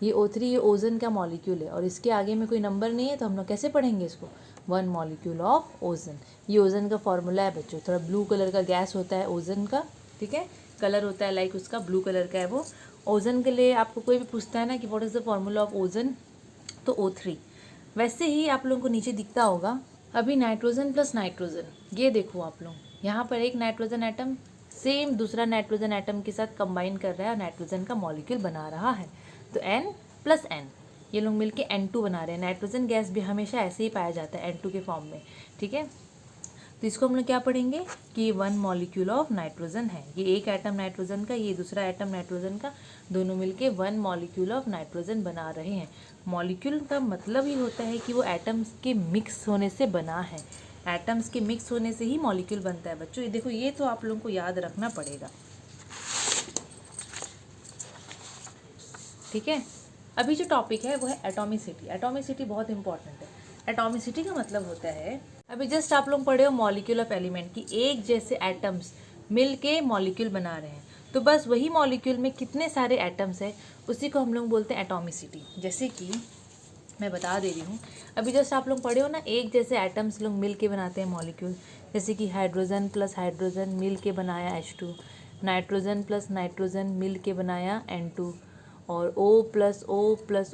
ये O3 ये ओजन का मॉलिक्यूल है, और इसके आगे में कोई नंबर नहीं है, तो हम लोग कैसे पढ़ेंगे इसको? 1 मॉलिक्यूल ऑफ ओजन। ये ओजन का फॉर्मूला है बच्चों। थोड़ा ब्लू कलर का गैस होता है ओजन का, ठीक है, कलर होता है लाइक उसका ब्लू कलर का है वो। ओजन के लिए आपको कोई भी पूछता है ना कि what is the formula of ozone, तो O3। वैसे ही आप लोगों को नीचे दिखता होगा अभी नाइट्रोजन प्लस नाइट्रोजन। ये देखो आप लोग, यहाँ पर एक नाइट्रोजन एटम सेम दूसरा नाइट्रोजन एटम के साथ कंबाइन कर रहा है और नाइट्रोजन का मॉलिक्यूल बना रहा है। तो N प्लस N, ये लोग मिलके N2 बना रहे हैं। नाइट्रोजन गैस भी हमेशा ऐसे ही पाया जाता है N2 के फॉर्म में, ठीक है। तो इसको हम लोग क्या पढ़ेंगे कि 1 मॉलिक्यूल ऑफ नाइट्रोजन है। ये एक एटम नाइट्रोजन का, ये दूसरा एटम नाइट्रोजन का, दोनों मिलके 1 मॉलिक्यूल ऑफ नाइट्रोजन बना रहे हैं। मॉलिक्यूल का मतलब ही होता है कि वो एटम्स के मिक्स होने से बना है। एटम्स के मिक्स होने से ही मॉलिक्यूल बनता है बच्चों। ये देखो, ये तो आप लोगों को याद रखना पड़ेगा, ठीक है। अभी जो टॉपिक है वो है एटॉमिसिटी। एटॉमिसिटी बहुत इंपॉर्टेंट है। एटॉमिसिटी का मतलब होता है, अभी जस्ट आप लोग पढ़े हो मॉलिक्यूल ऑफ एलिमेंट की एक जैसे एटम्स मिल के मॉलिक्यूल बना रहे हैं। तो बस वही मॉलिक्यूल में कितने सारे एटम्स है, उसी को हम लोग बोलते हैं एटॉमिसिटी। जैसे कि मैं बता दे रही हूँ, अभी जस्ट आप लोग पढ़े हो ना, एक जैसे एटम्स लोग मिल के बनाते हैं मॉलिक्यूल। जैसे कि हाइड्रोजन प्लस हाइड्रोजन मिल के बनाया H2, नाइट्रोजन प्लस नाइट्रोजन मिल के बनाया N2, और O प्लस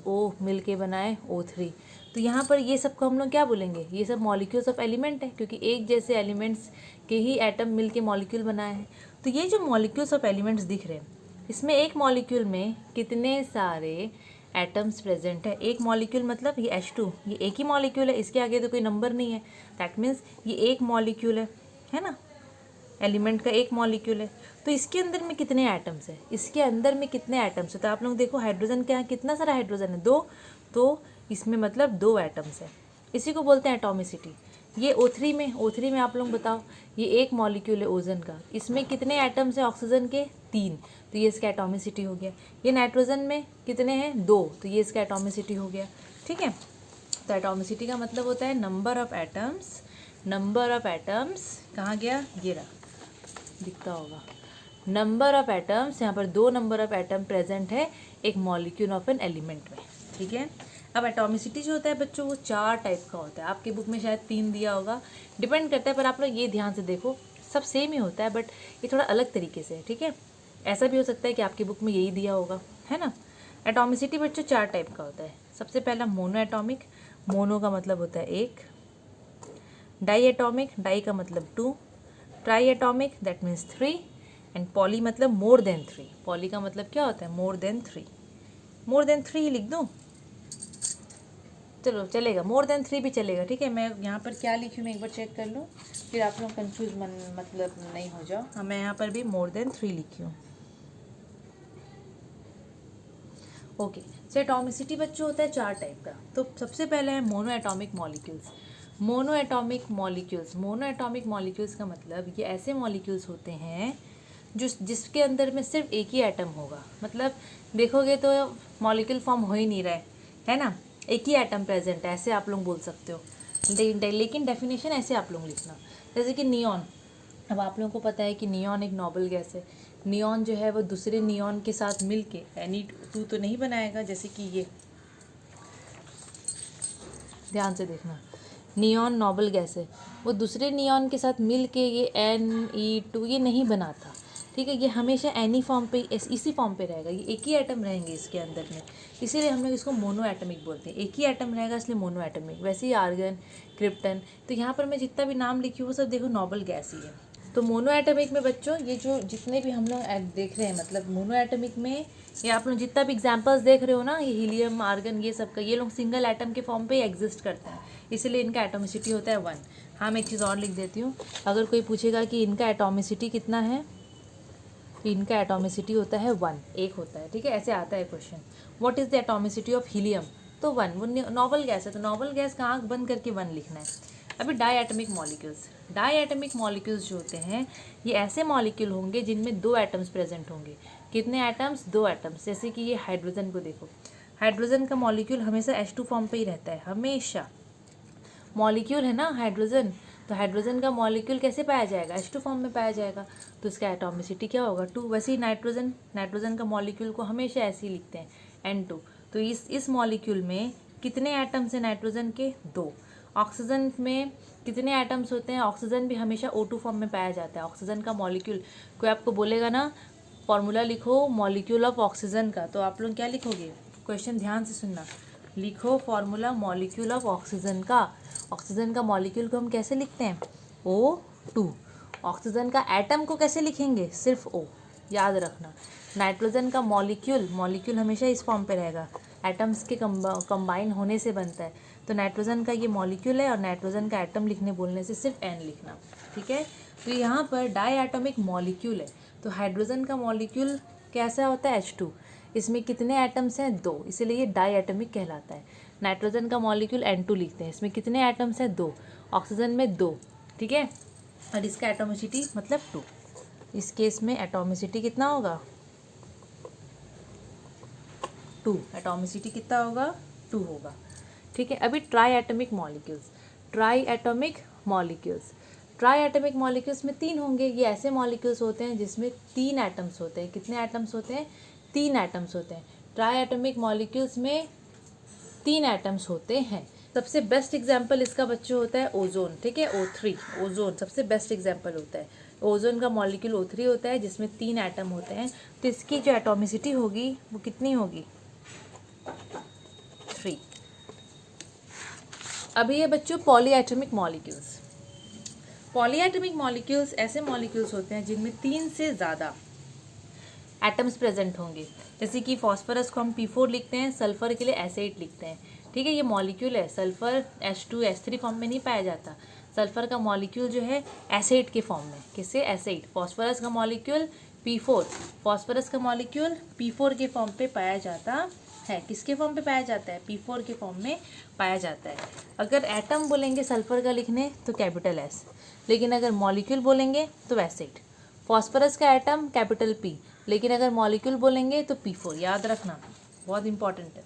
O मिल के बनाए O3। तो यहाँ पर ये सब को हम लोग क्या बोलेंगे? ये सब मॉलिक्यूल्स ऑफ एलिमेंट है, क्योंकि एक जैसे एलिमेंट्स के ही एटम मिल के मॉलिक्यूल बनाए हैं। तो ये जो मॉलिक्यूल्स ऑफ एलिमेंट्स दिख रहे हैं, इसमें एक मॉलिक्यूल में कितने सारे एटम्स प्रेजेंट है? एक मॉलिक्यूल मतलब ये H2, ये एक ही मॉलिक्यूल है, इसके आगे तो कोई नंबर नहीं है। दैट मीन्स ये एक मॉलिक्यूल है ना, एलिमेंट का एक मॉलिक्यूल है। तो इसके अंदर में कितने एटम्स है? इसके अंदर में कितने एटम्स है? तो आप लोग देखो, हाइड्रोजन के यहाँ कितना सारा हाइड्रोजन है? 2। तो इसमें मतलब 2 एटम्स है। इसी को बोलते हैं एटॉमिसिटी। ये O3 में आप लोग बताओ, ये एक मॉलिक्यूल है ओजन का, इसमें कितने एटम्स है ऑक्सीजन के? 3। तो ये इसका एटॉमिसिटी हो गया। ये नाइट्रोजन में कितने हैं? 2। तो ये इसका एटॉमिसिटी हो गया, ठीक है। तो एटॉमिसिटी का मतलब होता है number of atoms. Number of atoms कहाँ गया? ये रहा, दिखता होगा। नंबर ऑफ एटम्स, यहाँ पर 2 नंबर ऑफ एटम प्रेजेंट है एक मॉलिक्यूल ऑफ एन एलिमेंट में, ठीक है। अब एटॉमिसिटी जो होता है बच्चों, वो 4 टाइप का होता है। आपके बुक में शायद 3 दिया होगा, डिपेंड करता है, पर आप लोग ये ध्यान से देखो, सब सेम ही होता है, बट ये थोड़ा अलग तरीके से है, ठीक है। ऐसा भी हो सकता है कि आपकी बुक में यही दिया होगा, है ना। एटॉमिसिटी बच्चों 4 टाइप का होता है। सबसे पहला मोनो एटॉमिक। मोनो का मतलब होता है एक, डाई एटॉमिक, डाई का मतलब 2, try atomic that means 3, and poly मतलब मोर देन 3। पॉली का मतलब क्या होता है? More than 3। मोर देन 3 ही लिख दूँ? चलो चलेगा, मोर देन 3 भी चलेगा, ठीक है। मैं यहाँ पर क्या लिखी हूँ मैं एक बार चेक कर लूँ, फिर आप लोग कंफ्यूज मतलब नहीं हो जाओ। हाँ, मैं यहाँ पर भी मोर देन 3 लिखी हूँ। ओके, सो एटॉमिसिटी बच्चों होता है 4 टाइप का। तो सबसे पहले है mono atomic molecules. Mono atomic molecules, mono atomic molecules का मतलब ये ऐसे मॉलिक्यूल्स होते हैं जिसके अंदर में सिर्फ एक ही एटम होगा। मतलब देखोगे तो मॉलिक्यूल फॉर्म हो ही नहीं रहा है ना, एक ही एटम प्रेजेंट है, ऐसे आप लोग बोल सकते हो। लेकिन डेफिनेशन ऐसे आप लोग लिखना, जैसे कि नियॉन। अब आप लोगों को पता है कि नियॉन एक नोबल गैस है। नियॉन जो है वो दूसरे नियॉन के साथ मिलके Na2 तो नहीं बनाएगा, जैसे कि ये, ध्यान से देखना, नियॉन नोबल गैस है, वो दूसरे नियॉन के साथ मिल के ये Ne2 ये नहीं बनाता, ठीक है। ये हमेशा एनी फॉर्म पे, इसी फॉर्म पे रहेगा, ये एक ही एटम रहेंगे इसके अंदर में, इसीलिए हम लोग इसको मोनो एटमिक बोलते हैं। एक ही एटम रहेगा इसलिए मोनो एटमिक। वैसे ही आर्गन, क्रिप्टन, तो यहाँ पर मैं जितना भी नाम लिखी हूँ वो सब देखो नोबल गैस ही है। तो मोनो एटमिक में बच्चों ये जो जितने भी हम लोग देख रहे हैं, मतलब मोनो एटमिक में ये आप लोग जितना भी एग्जाम्पल्स देख रहे हो ना, ये हीलियम, आर्गन, ये सब का, ये लोग सिंगल एटम के फॉर्म पे एग्जिस्ट करते हैं, इसीलिए इनका एटोमिसिटी होता है 1। हाँ, मैं एक चीज़ और लिख देती हूँ, अगर कोई पूछेगा कि इनका एटोमिसिटी कितना है, इनका एटोमिसिटी होता है 1, एक होता है, ठीक है। ऐसे आता है question, what is the atomicity of helium, तो 1, वो नोबल गैस है, तो नोबल गैस का आँख बंद करके 1 लिखना है। अभी diatomic molecules, diatomic molecules जो होते हैं ये ऐसे मॉलिक्यूल होंगे जिनमें 2 एटम्स प्रेजेंट होंगे। कितने एटम्स? 2 एटम्स। जैसे कि ये हाइड्रोजन को देखो, हाइड्रोजन का मॉलिक्यूल हमेशा H2 फॉर्म पे ही रहता है, हमेशा। मॉलिक्यूल है ना हाइड्रोजन, तो हाइड्रोजन का मॉलिक्यूल कैसे पाया जाएगा? H2 फॉर्म में पाया जाएगा, तो इसका एटॉमिसिटी क्या होगा? 2। वैसे ही नाइट्रोजन, नाइट्रोजन का मॉलिक्यूल को हमेशा ऐसे ही लिखते हैं N2। तो इस मॉलिक्यूल में कितने एटम्स हैं नाइट्रोजन के? 2। ऑक्सीजन में कितने एटम्स होते हैं? ऑक्सीजन भी हमेशा O2 फॉर्म में पाया जाता है। ऑक्सीजन का मॉलिक्यूल, कोई आपको बोलेगा ना फॉर्मूला लिखो मॉलिक्यूल ऑफ ऑक्सीजन का, तो आप लोग क्या लिखोगे? क्वेश्चन ध्यान से सुनना, लिखो फॉर्मूला मॉलिक्यूल ऑफ ऑक्सीजन का। ऑक्सीजन का मॉलिक्यूल को हम कैसे लिखते हैं? O2। ऑक्सीजन का एटम को कैसे लिखेंगे? सिर्फ O, याद रखना। नाइट्रोजन का मॉलिक्यूल हमेशा इस फॉर्म पे रहेगा, एटम्स के कंबाइन होने से बनता है, तो नाइट्रोजन का ये मॉलिक्यूल है, और नाइट्रोजन का एटम लिखने बोलने से सिर्फ N लिखना, ठीक है। तो यहाँ पर डाई एटॉमिक मॉलिक्यूल है, तो हाइड्रोजन का मॉलिक्यूल कैसा होता है? H2। इसमें कितने एटम्स हैं? 2, इसीलिए ये डाई एटमिक कहलाता है। नाइट्रोजन का मॉलिक्यूल N2 लिखते हैं, इसमें कितने एटम्स हैं? 2। ऑक्सीजन में 2, ठीक है, और इसका एटोमिसिटी मतलब 2। इस केस में एटोमिसिटी कितना होगा? 2। एटोमिसिटी कितना होगा? 2 होगा, ठीक है। अभी try atomic molecules, try atomic molecules, try atomic molecules में 3 होंगे। ये ऐसे मॉलिक्यूल्स होते हैं जिसमें 3 एटम्स होते हैं। कितने एटम्स होते हैं? 3 एटम्स होते हैं। ट्राई एटमिक मॉलिक्यूल्स में 3 एटम्स होते हैं। सबसे बेस्ट एग्जाम्पल इसका बच्चों होता है ओजोन, ठीक है, O3। ओजोन सबसे बेस्ट एग्जाम्पल होता है। ओजोन का मॉलिक्यूल O3 होता है जिसमें 3 एटम होते हैं, तो इसकी जो एटोमिसिटी होगी वो कितनी होगी? 3। अभी ये बच्चों पॉलीएटमिक मॉलिक्यूल्स, पॉलीएटमिक मॉलिक्यूल्स ऐसे मॉलिक्यूल्स होते हैं जिनमें 3 से ज़्यादा एटम्स प्रेजेंट होंगे। जैसे कि फॉस्फोरस को हम P4 लिखते हैं, सल्फर के लिए S8 लिखते हैं, ठीक है। ये मॉलिक्यूल है, सल्फर H2 S3 फॉर्म में नहीं पाया जाता। सल्फर का मॉलिक्यूल जो है S8 के फॉर्म में, किससे? S8। फॉस्फोरस का मॉलिक्यूल P4, फॉस्फोरस का मॉलिक्यूल P4 के फॉर्म पे पाया जाता है। किसके फॉर्म पे पाया जाता है? P4 के फॉर्म में पाया जाता है। अगर एटम बोलेंगे सल्फर का लिखने तो कैपिटल S, लेकिन अगर मॉलिक्यूल बोलेंगे तो S8। फॉस्फोरस का एटम कैपिटल P, लेकिन अगर मॉलिक्यूल बोलेंगे तो P4, याद रखना, बहुत इंपॉर्टेंट है।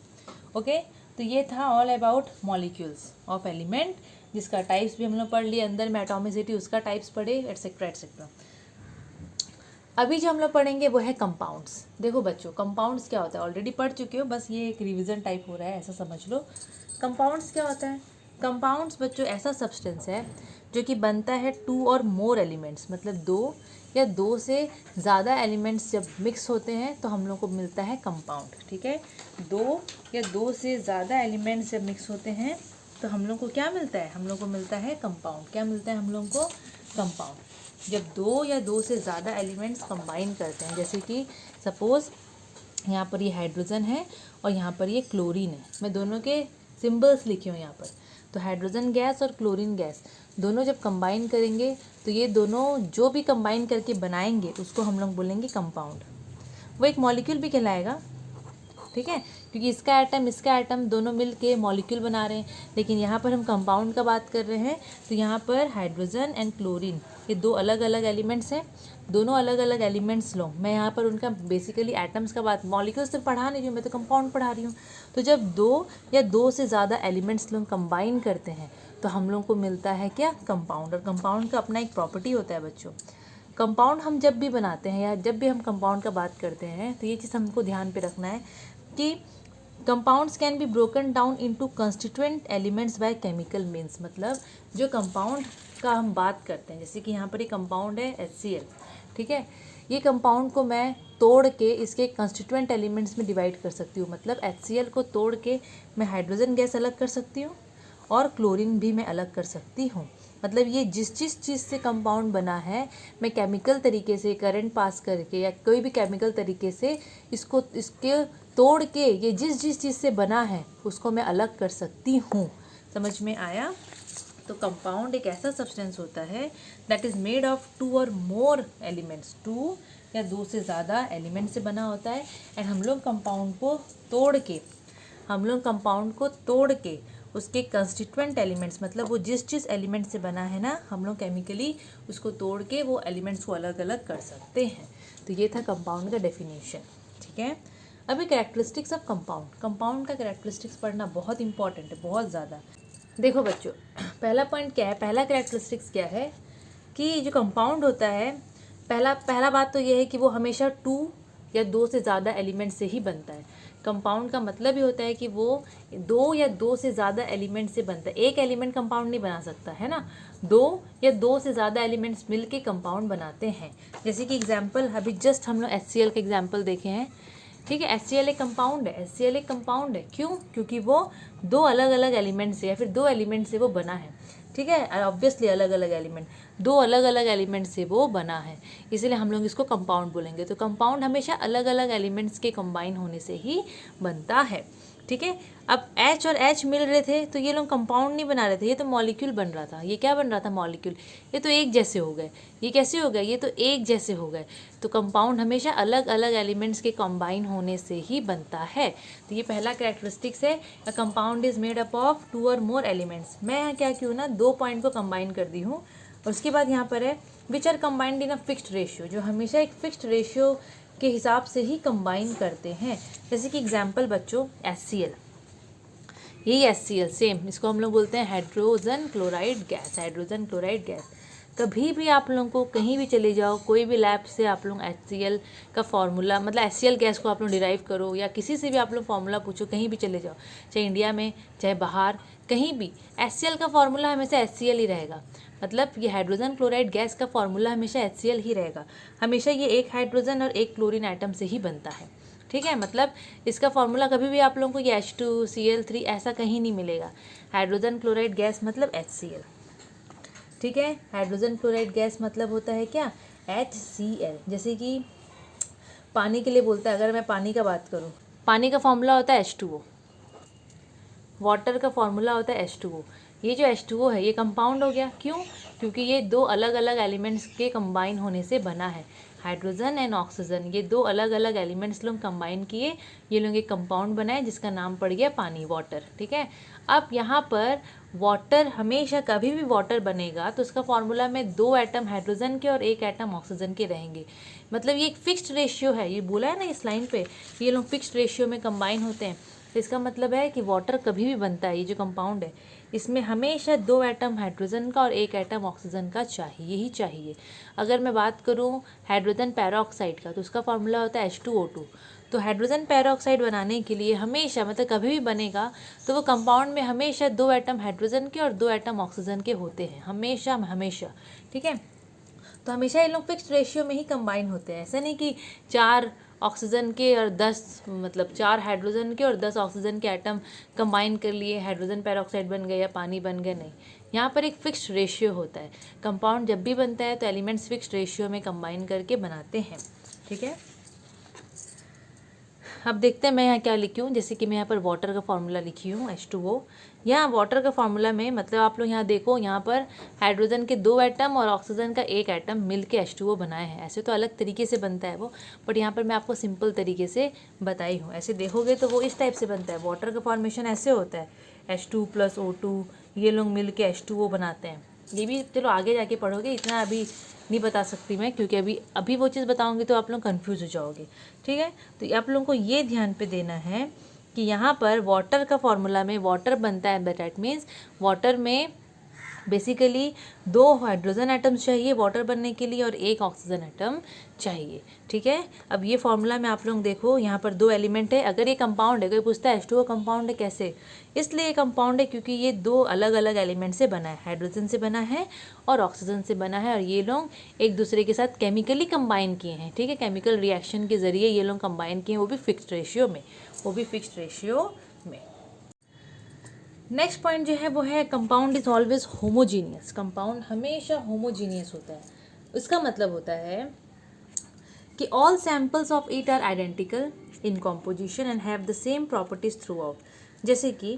ओके, तो ये था all about molecules of element, जिसका टाइप्स भी हम लोग पढ़ लिए, अंदर में एटोमिसिटी उसका टाइप्स पढ़े, एटसेट्रा एटसेट्रा। अभी जो हम लोग पढ़ेंगे वो है कंपाउंड्स। देखो बच्चों, कंपाउंड्स क्या होता है ऑलरेडी पढ़ चुके हो, बस ये एक रिवीजन टाइप हो रहा है, ऐसा समझ लो। कंपाउंड्स क्या होता है? कंपाउंड्स बच्चों ऐसा सब्सटेंस है जो कि बनता है 2 और मोर एलिमेंट्स, मतलब 2 या 2 से ज़्यादा एलिमेंट्स जब मिक्स होते हैं तो हम लोग को मिलता है कंपाउंड, ठीक है। 2 या 2 से ज़्यादा एलिमेंट्स जब मिक्स होते हैं तो हम लोग को क्या मिलता है, हम लोग को मिलता है कंपाउंड। क्या मिलता है हम लोग को, कंपाउंड। जब दो या दो से ज़्यादा एलिमेंट्स कंबाइन करते हैं, जैसे कि सपोज़ यहाँ पर ये हाइड्रोजन है और यहाँ पर ये क्लोरीन है, मैं दोनों के सिंबल्स लिखी हूँ यहाँ पर। तो हाइड्रोजन गैस और क्लोरीन गैस दोनों जब कंबाइन करेंगे तो ये दोनों जो भी कंबाइन करके बनाएंगे उसको हम लोग बोलेंगे कंपाउंड। वो एक मॉलिक्यूल भी कहलाएगा, ठीक है, क्योंकि इसका एटम दोनों मिल के मॉलिक्यूल बना रहे हैं। लेकिन यहाँ पर हम कंपाउंड का बात कर रहे हैं, तो यहाँ पर हाइड्रोजन एंड क्लोरीन ये दो अलग अलग एलिमेंट्स हैं। दोनों अलग अलग एलिमेंट्स लो, मैं यहाँ पर उनका बेसिकली एटम्स का बात, मॉलिक्यूल्स तो पढ़ा नहीं रही हूँ, मैं तो कंपाउंड पढ़ा रही हूँ। तो जब दो या दो से ज़्यादा एलिमेंट्स लोग कंबाइन करते हैं तो हम लोग को मिलता है क्या, कंपाउंड। और कंपाउंड का अपना एक प्रॉपर्टी होता है बच्चों। कंपाउंड हम जब भी बनाते हैं या जब भी हम कंपाउंड का बात करते हैं तो ये चीज़ हमको ध्यान पे रखना है कि compounds can be broken down into constituent elements by chemical means. मतलब जो कंपाउंड का हम बात करते हैं, जैसे कि यहाँ पर ये कंपाउंड है HCl, ठीक है, ये कंपाउंड को मैं तोड़ के इसके कंस्टिट्यूएंट एलिमेंट्स में डिवाइड कर सकती हूँ। मतलब HCl को तोड़ के मैं हाइड्रोजन गैस अलग कर सकती हूँ और क्लोरीन भी मैं अलग कर सकती हूँ। मतलब ये जिस चीज़ से कंपाउंड बना है, मैं केमिकल तरीके से करंट पास करके या कोई भी केमिकल तरीके से इसके तोड़ के ये जिस चीज़ से बना है उसको मैं अलग कर सकती हूँ। समझ में आया? तो कंपाउंड एक ऐसा सब्सटेंस होता है दैट इज़ मेड ऑफ 2 और मोर एलिमेंट्स, 2 या 2 से ज़्यादा एलिमेंट से बना होता है। एंड हम लोग कंपाउंड को तोड़ के उसके कंस्टिट्यूएंट एलिमेंट्स, मतलब वो जिस एलिमेंट से बना है ना, हम लोग केमिकली उसको तोड़ के वो एलिमेंट्स को अलग अलग कर सकते हैं। तो ये था कंपाउंड का डेफिनेशन, ठीक है। अभी कैरेक्टरिस्टिक्स ऑफ कंपाउंड का कैरेक्टरिस्टिक्स पढ़ना बहुत इंपॉर्टेंट है, बहुत ज़्यादा। देखो बच्चों, पहला पॉइंट क्या है, पहला कैरेक्टरिस्टिक्स क्या है कि जो कंपाउंड होता है, पहला बात तो ये है कि वो हमेशा 2 या 2 से ज़्यादा एलिमेंट से ही बनता है। कंपाउंड का मतलब ही होता है कि वो 2 या 2 से ज़्यादा एलिमेंट से बनता है। एक एलिमेंट कंपाउंड नहीं बना सकता है ना, 2 या 2 से ज़्यादा एलिमेंट्स मिलके कंपाउंड बनाते हैं। जैसे कि एग्जांपल अभी जस्ट हम लोग HCl का एग्जांपल देखे हैं, ठीक है। HCl एक कंपाउंड है, क्यों? क्योंकि वो 2 अलग अलग एलिमेंट से या फिर 2 एलिमेंट से वो बना है, ठीक है। ऑब्वियसली अलग अलग एलिमेंट, 2 अलग अलग एलिमेंट से वो बना है, इसलिए हम लोग इसको कंपाउंड बोलेंगे। तो कंपाउंड हमेशा अलग अलग एलिमेंट्स के कंबाइन होने से ही बनता है, ठीक है। अब H और H मिल रहे थे तो ये लोग कंपाउंड नहीं बना रहे थे, ये तो मॉलिक्यूल बन रहा था। ये क्या बन रहा था? मॉलिक्यूल। ये तो एक जैसे हो गए। ये कैसे हो गए? ये तो एक जैसे हो गए। तो कंपाउंड हमेशा अलग अलग एलिमेंट्स के कंबाइन होने से ही बनता है। तो ये पहला कैरेक्टरिस्टिक्स है, अ compound is made up of 2 और मोर एलिमेंट्स। मैं यहाँ क्या क्यों ना 2 पॉइंट को कंबाइन कर दी हूँ। और उसके बाद यहाँ पर है which are combined in a fixed ratio, जो हमेशा एक फिक्स्ड रेशियो के हिसाब से ही कंबाइन करते हैं। जैसे कि एग्जाम्पल बच्चों HCl, यही HCl सेम, इसको हम लोग बोलते हैं हाइड्रोजन क्लोराइड गैस। कभी भी आप लोगों को कहीं भी चले जाओ, कोई भी लैब से आप लोग HCl का फार्मूला, मतलब HCl गैस को आप लोग डिराइव करो, या किसी से भी आप लोग फार्मूला पूछो, कहीं भी चले जाओ, चाहे इंडिया में चाहे बाहर, कहीं भी HCl का फार्मूला हमेशा HCl ही रहेगा। मतलब ये हाइड्रोजन क्लोराइड गैस का फार्मूला हमेशा HCl ही रहेगा। हमेशा ये एक हाइड्रोजन और एक क्लोरीन आइटम से ही बनता है, ठीक है। मतलब इसका फार्मूला कभी भी आप लोगों को ये H2Cl3 ऐसा कहीं नहीं मिलेगा। हाइड्रोजन क्लोराइड गैस मतलब HCl, ठीक है। हाइड्रोजन क्लोराइड गैस मतलब होता है क्या? HCl। जैसे कि पानी के लिए बोलता है, अगर मैं पानी का बात करूँ, पानी का फार्मूला होता है H2O, वाटर का फार्मूला होता है H2O। ये जो H2O है ये कंपाउंड हो गया, क्यों? क्योंकि ये 2 अलग अलग एलिमेंट्स के कंबाइन होने से बना है। हाइड्रोजन एंड ऑक्सीजन, ये 2 अलग अलग एलिमेंट्स लोग कंबाइन किए, ये लोग एक कंपाउंड बनाए जिसका नाम पड़ गया पानी, वाटर, ठीक है। अब यहाँ पर वाटर, हमेशा कभी भी वाटर बनेगा तो उसका फार्मूला में 2 एटम हाइड्रोजन के और 1 एटम ऑक्सीजन के रहेंगे। मतलब ये एक फिक्स्ड रेशियो है, ये बोला है ना इस लाइन पे, ये लोग फिक्स्ड रेशियो में कंबाइन होते हैं। तो इसका मतलब है कि वाटर कभी भी बनता है, ये जो कंपाउंड है इसमें हमेशा 2 एटम हाइड्रोजन का और 1 एटम ऑक्सीजन का चाहिए ही चाहिए। अगर मैं बात करूँ हाइड्रोजन पैरोक्साइड का तो उसका फार्मूला होता है H2O2। तो हाइड्रोजन पैरोक्साइड बनाने के लिए हमेशा, मतलब कभी भी बनेगा तो वो कंपाउंड में हमेशा 2 एटम हाइड्रोजन के और 2 एटम ऑक्सीजन के होते हैं, हमेशा, ठीक है। तो हमेशा ये लोग फिक्स्ड रेशियो में ही कंबाइन होते हैं। ऐसा नहीं कि 4 ऑक्सीजन के और 10 मतलब 4 हाइड्रोजन के और 10 ऑक्सीजन के एटम कंबाइन कर लिए हाइड्रोजन पेरोक्साइड बन गए या पानी बन गए, नहीं। यहाँ पर एक फिक्स्ड रेशियो होता है। कंपाउंड जब भी बनता है तो एलिमेंट्स फिक्स्ड रेशियो में कंबाइन करके बनाते हैं, ठीक है। अब देखते हैं मैं यहाँ क्या लिखी हूँ। जैसे कि मैं यहाँ पर वाटर का फार्मूला लिखी हूँ H2O। यहाँ वाटर का फार्मूला में मतलब आप लोग यहाँ देखो, यहाँ पर हाइड्रोजन के 2 एटम और ऑक्सीजन का 1 एटम मिल के H2O बनाए हैं। ऐसे तो अलग तरीके से बनता है वो, बट यहाँ पर मैं आपको सिंपल तरीके से बताई हूँ। ऐसे देखोगे तो वो इस टाइप से बनता है। वाटर का फॉर्मेशन ऐसे होता है, H2 + O2, ये लोग मिल के H2O बनाते हैं। ये भी चलो आगे जाके पढ़ोगे, इतना अभी नहीं बता सकती मैं, क्योंकि अभी वो चीज़ बताऊंगी तो आप लोग कंफ्यूज हो जाओगे, ठीक है। तो आप लोगों को ये ध्यान पे देना है कि यहाँ पर वाटर का फॉर्मूला में वाटर बनता है, दैट मीन्स वाटर में बेसिकली 2 हाइड्रोजन एटम्स चाहिए वाटर बनने के लिए और 1 ऑक्सीजन एटम चाहिए, ठीक है। अब ये फॉर्मूला में आप लोग देखो, यहाँ पर 2 एलिमेंट है। अगर ये कंपाउंड है, कोई पूछता है H2O कंपाउंड है कैसे, इसलिए ये कंपाउंड है क्योंकि ये 2 अलग अलग एलिमेंट से बना है, हाइड्रोजन से बना है और ऑक्सीजन से बना है, और ये लोग एक दूसरे के साथ केमिकली कंबाइन किए हैं, ठीक है। केमिकल रिएक्शन के जरिए ये लोग कंबाइन किए हैं, वो भी फिक्स्ड रेशियो में। नेक्स्ट पॉइंट जो है वो है compound is always homogeneous. Compound हमेशा होमोजीनियस होता है। इसका मतलब होता है कि all samples of it are identical in composition and have the same properties throughout. जैसे कि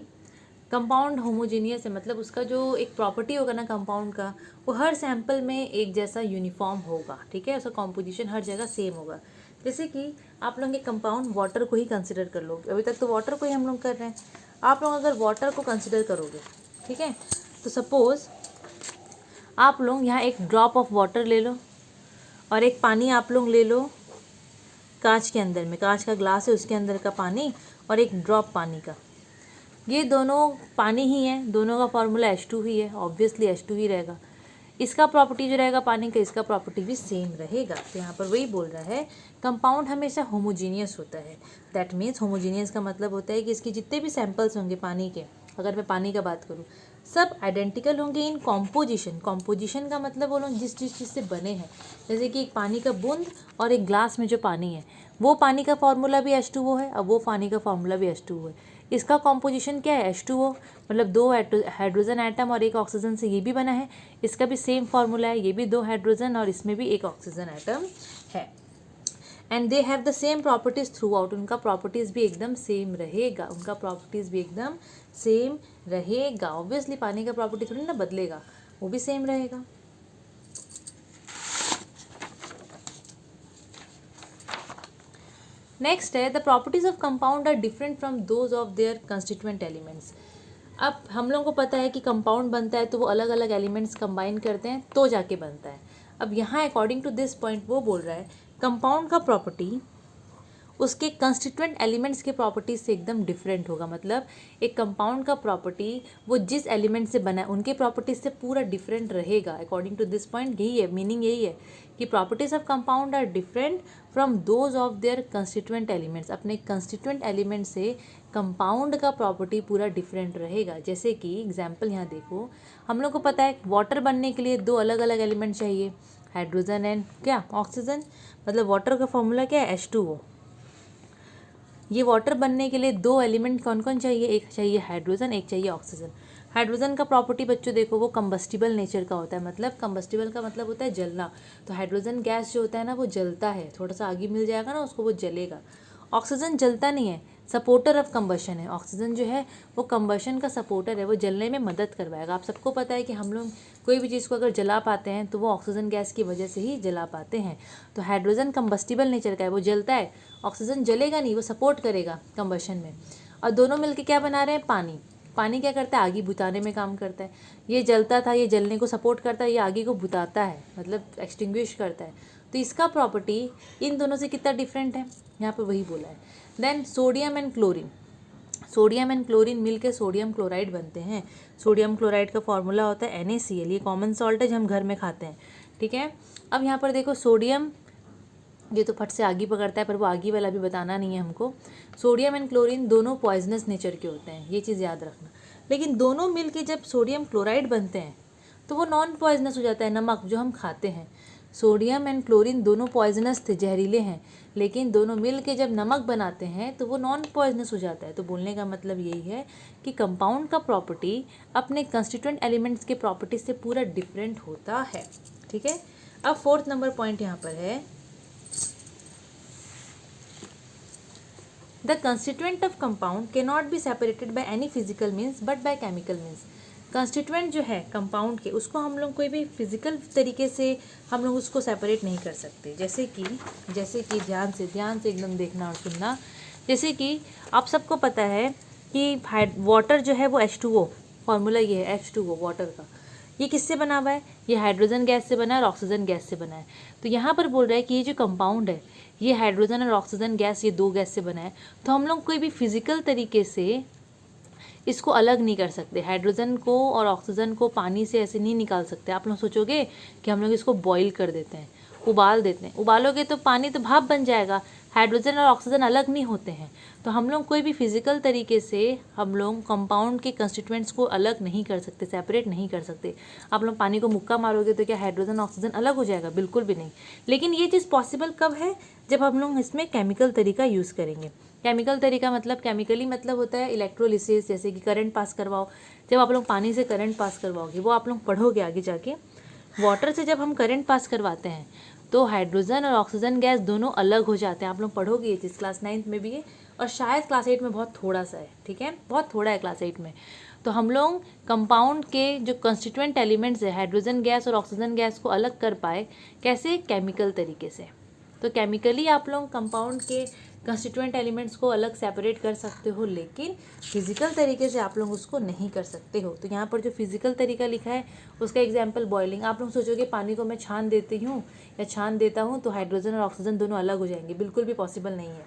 कंपाउंड होमोजीनियस है, मतलब उसका जो एक प्रॉपर्टी होगा ना कंपाउंड का, वो हर सैम्पल में एक जैसा यूनिफॉर्म होगा, ठीक है। उसका कॉम्पोजिशन हर जगह सेम होगा। जैसे कि आप लोग एक कंपाउंड वाटर को ही कंसिडर कर लो, अभी तक तो वाटर को ही हम लोग कर रहे हैं। आप लोग अगर वाटर को कंसिडर करोगे, ठीक है, तो सपोज़ आप लोग यहाँ एक ड्रॉप ऑफ वाटर ले लो और एक पानी आप लोग ले लो कांच के अंदर में, कांच का ग्लास है उसके अंदर का पानी और एक ड्रॉप पानी का, ये दोनों पानी ही है, दोनों का फार्मूला H2 ही है, ऑब्वियसली H2 ही रहेगा। इसका प्रॉपर्टी जो रहेगा पानी का, इसका प्रॉपर्टी भी सेम रहेगा। तो यहाँ पर वही बोल रहा है कंपाउंड हमेशा होमोजीनियस होता है। दैट मीन्स होमोजीनियस का मतलब होता है कि इसके जितने भी सैंपल्स होंगे पानी के, अगर मैं पानी का बात करूँ, सब आइडेंटिकल होंगे इन कॉम्पोजिशन। कॉम्पोजिशन का मतलब वो लोग जिस चीज़ से बने हैं, जैसे कि एक पानी का बूंद और एक ग्लास में जो पानी है, वो पानी का फार्मूला भी H2O है, अब वो पानी का फार्मूला भी H2O है। इसका कॉम्पोजिशन क्या है H2O, मतलब 2 हाइड्रोजन एटम और 1 ऑक्सीजन से ये भी बना है, इसका भी सेम फार्मूला है, ये भी 2 हाइड्रोजन और इसमें भी 1 ऑक्सीजन एटम है। And they have the same properties through out, उनका प्रॉपर्टीज़ भी एकदम सेम रहेगा, ऑब्वियसली पानी का प्रॉपर्टी थोड़ी ना बदलेगा, वो भी सेम रहेगा। नेक्स्ट है the properties of compound are different from those of their constituent elements. अब हम लोगों को पता है कि कंपाउंड बनता है तो वो अलग अलग एलिमेंट्स कंबाइन करते हैं तो जाके बनता है। अब यहाँ अकॉर्डिंग टू दिस पॉइंट वो बोल रहा है कंपाउंड का प्रॉपर्टी उसके कंस्टिट्यूएंट एलिमेंट्स के प्रॉपर्टीज से एकदम डिफरेंट होगा। मतलब एक कंपाउंड का प्रॉपर्टी वो जिस एलिमेंट से बना है उनके प्रॉपर्टीज से पूरा डिफरेंट रहेगा। अकॉर्डिंग टू दिस पॉइंट यही है, मीनिंग यही है कि properties of compound are different from those of their constituent elements. अपने कंस्टिट्यूएंट एलिमेंट से कंपाउंड का प्रॉपर्टी पूरा डिफरेंट रहेगा। जैसे कि एग्जाम्पल यहाँ देखो, हम लोग को पता है वाटर बनने के लिए 2 अलग अलग एलिमेंट चाहिए, हाइड्रोजन एंड क्या ऑक्सीजन। मतलब वाटर का फॉर्मूला क्या है H2O। ये वाटर बनने के लिए 2 एलिमेंट कौन कौन चाहिए, एक चाहिए हाइड्रोजन, एक चाहिए ऑक्सीजन। हाइड्रोजन का प्रॉपर्टी बच्चों देखो वो कंबस्टिबल नेचर का होता है, मतलब कंबस्टिबल का मतलब होता है जलना। तो हाइड्रोजन गैस जो होता है ना वो जलता है, थोड़ा सा आगे मिल जाएगा ना उसको वो जलेगा। ऑक्सीजन जलता नहीं है, सपोर्टर ऑफ कंबशन है। ऑक्सीजन जो है वो कंबशन का सपोर्टर है, वो जलने में मदद करवाएगा। आप सबको पता है कि हम लोग कोई भी चीज़ को अगर जला पाते हैं तो वो ऑक्सीजन गैस की वजह से ही जला पाते हैं। तो हाइड्रोजन कंबस्टिबल नेचर का है, वो जलता है, ऑक्सीजन जलेगा नहीं, वो सपोर्ट करेगा कंबशन में। और दोनों मिलकर क्या बना रहे हैं, पानी। पानी क्या करता है, आगे बुताने में काम करता है। ये जलता था, ये जलने को सपोर्ट करता है, ये आगे को बुताता है, मतलब एक्सटिंग्विश करता है। तो इसका प्रॉपर्टी इन दोनों से कितना डिफरेंट है, यहाँ पर वही बोला है। Then sodium and chlorine, sodium and chlorine मिलकर सोडियम क्लोराइड बनते हैं। सोडियम क्लोराइड का फॉर्मूला होता है NaCl, ये कॉमन सॉल्ट है जो हम घर में खाते हैं, ठीक है। अब यहाँ पर देखो सोडियम, ये तो फट से आगे पकड़ता है पर वो आगे वाला भी बताना नहीं है हमको। सोडियम एंड क्लोरीन दोनों पॉइजनस नेचर के होते हैं, ये चीज़ याद रखना। लेकिन दोनों मिलके जब सोडियम क्लोराइड बनते हैं तो वो नॉन पॉइजनस हो जाता है, नमक जो हम खाते हैं। सोडियम एंड क्लोरीन दोनों पॉइजनस थे, जहरीले हैं, लेकिन दोनों मिल के जब नमक बनाते हैं तो वो नॉन पॉइजनस हो जाता है। तो बोलने का मतलब यही है कि कंपाउंड का प्रॉपर्टी अपने कंस्टिट्यूएंट एलिमेंट्स के प्रॉपर्टी से पूरा डिफरेंट होता है। ठीक है, अब फोर्थ नंबर पॉइंट यहाँ पर है, the constituent of compound can not be separated by any physical means but by chemical means. Constituent जो है कंपाउंड के, उसको हम लोग कोई भी फिजिकल तरीके से हम लोग उसको सेपरेट नहीं कर सकते। जैसे कि ध्यान से एकदम देखना और सुनना। जैसे कि आप सबको पता है कि वाटर जो है वो H2O, फॉर्मूला ये है H2O वाटर का, ये किससे बना हुआ है? ये हाइड्रोजन गैस से बना है और ऑक्सीजन गैस से बना है। तो यहाँ पर बोल रहा है कि ये जो कंपाउंड है ये हाइड्रोजन और ऑक्सीजन गैस, ये दो गैस से बना है। तो हम लोग कोई भी फिजिकल तरीके से इसको अलग नहीं कर सकते। हाइड्रोजन को और ऑक्सीजन को पानी से ऐसे नहीं निकाल सकते। आप लोग सोचोगे कि हम लोग इसको बॉईल कर देते हैं, उबाल देते हैं, उबालोगे तो पानी तो भाप बन जाएगा, हाइड्रोजन और ऑक्सीजन अलग नहीं होते हैं। तो हम लोग कोई भी फिजिकल तरीके से हम लोग कंपाउंड के कंस्टिट्यूएंट्स को अलग नहीं कर सकते, सेपरेट नहीं कर सकते। आप लोग पानी को मुक्का मारोगे तो क्या हाइड्रोजन ऑक्सीजन अलग हो जाएगा? बिल्कुल भी नहीं। लेकिन ये चीज़ पॉसिबल कब है? जब हम लोग इसमें केमिकल तरीका यूज़ करेंगे। केमिकल तरीका मतलब, केमिकली मतलब होता है इलेक्ट्रोलिसिस, जैसे कि करंट पास करवाओ। जब आप लोग पानी से करंट पास करवाओगे, वो आप लोग पढ़ोगे आगे जाके। वाटर से जब हम करंट पास करवाते हैं तो हाइड्रोजन और ऑक्सीजन गैस दोनों अलग हो जाते हैं। आप लोग पढ़ोगे ये चीज़, क्लास 9th में भी है और शायद क्लास 8 में बहुत थोड़ा सा है। ठीक है, बहुत थोड़ा है क्लास 8 में। तो हम लोग कंपाउंड के जो कंस्टिट्यूएंट एलिमेंट्स है, हाइड्रोजन गैस और ऑक्सीजन गैस को अलग कर पाए कैसे? केमिकल तरीके से। तो केमिकली आप लोग कंपाउंड के कंस्टिट्यूएंट एलिमेंट्स को अलग सेपरेट कर सकते हो, लेकिन फिजिकल तरीके से आप लोग उसको नहीं कर सकते हो। तो यहाँ पर जो फिजिकल तरीका लिखा है उसका एग्जांपल बॉइलिंग। आप लोग सोचोगे पानी को मैं छान देती हूँ या छान देता हूँ तो हाइड्रोजन और ऑक्सीजन दोनों अलग हो जाएंगे, बिल्कुल भी पॉसिबल नहीं है।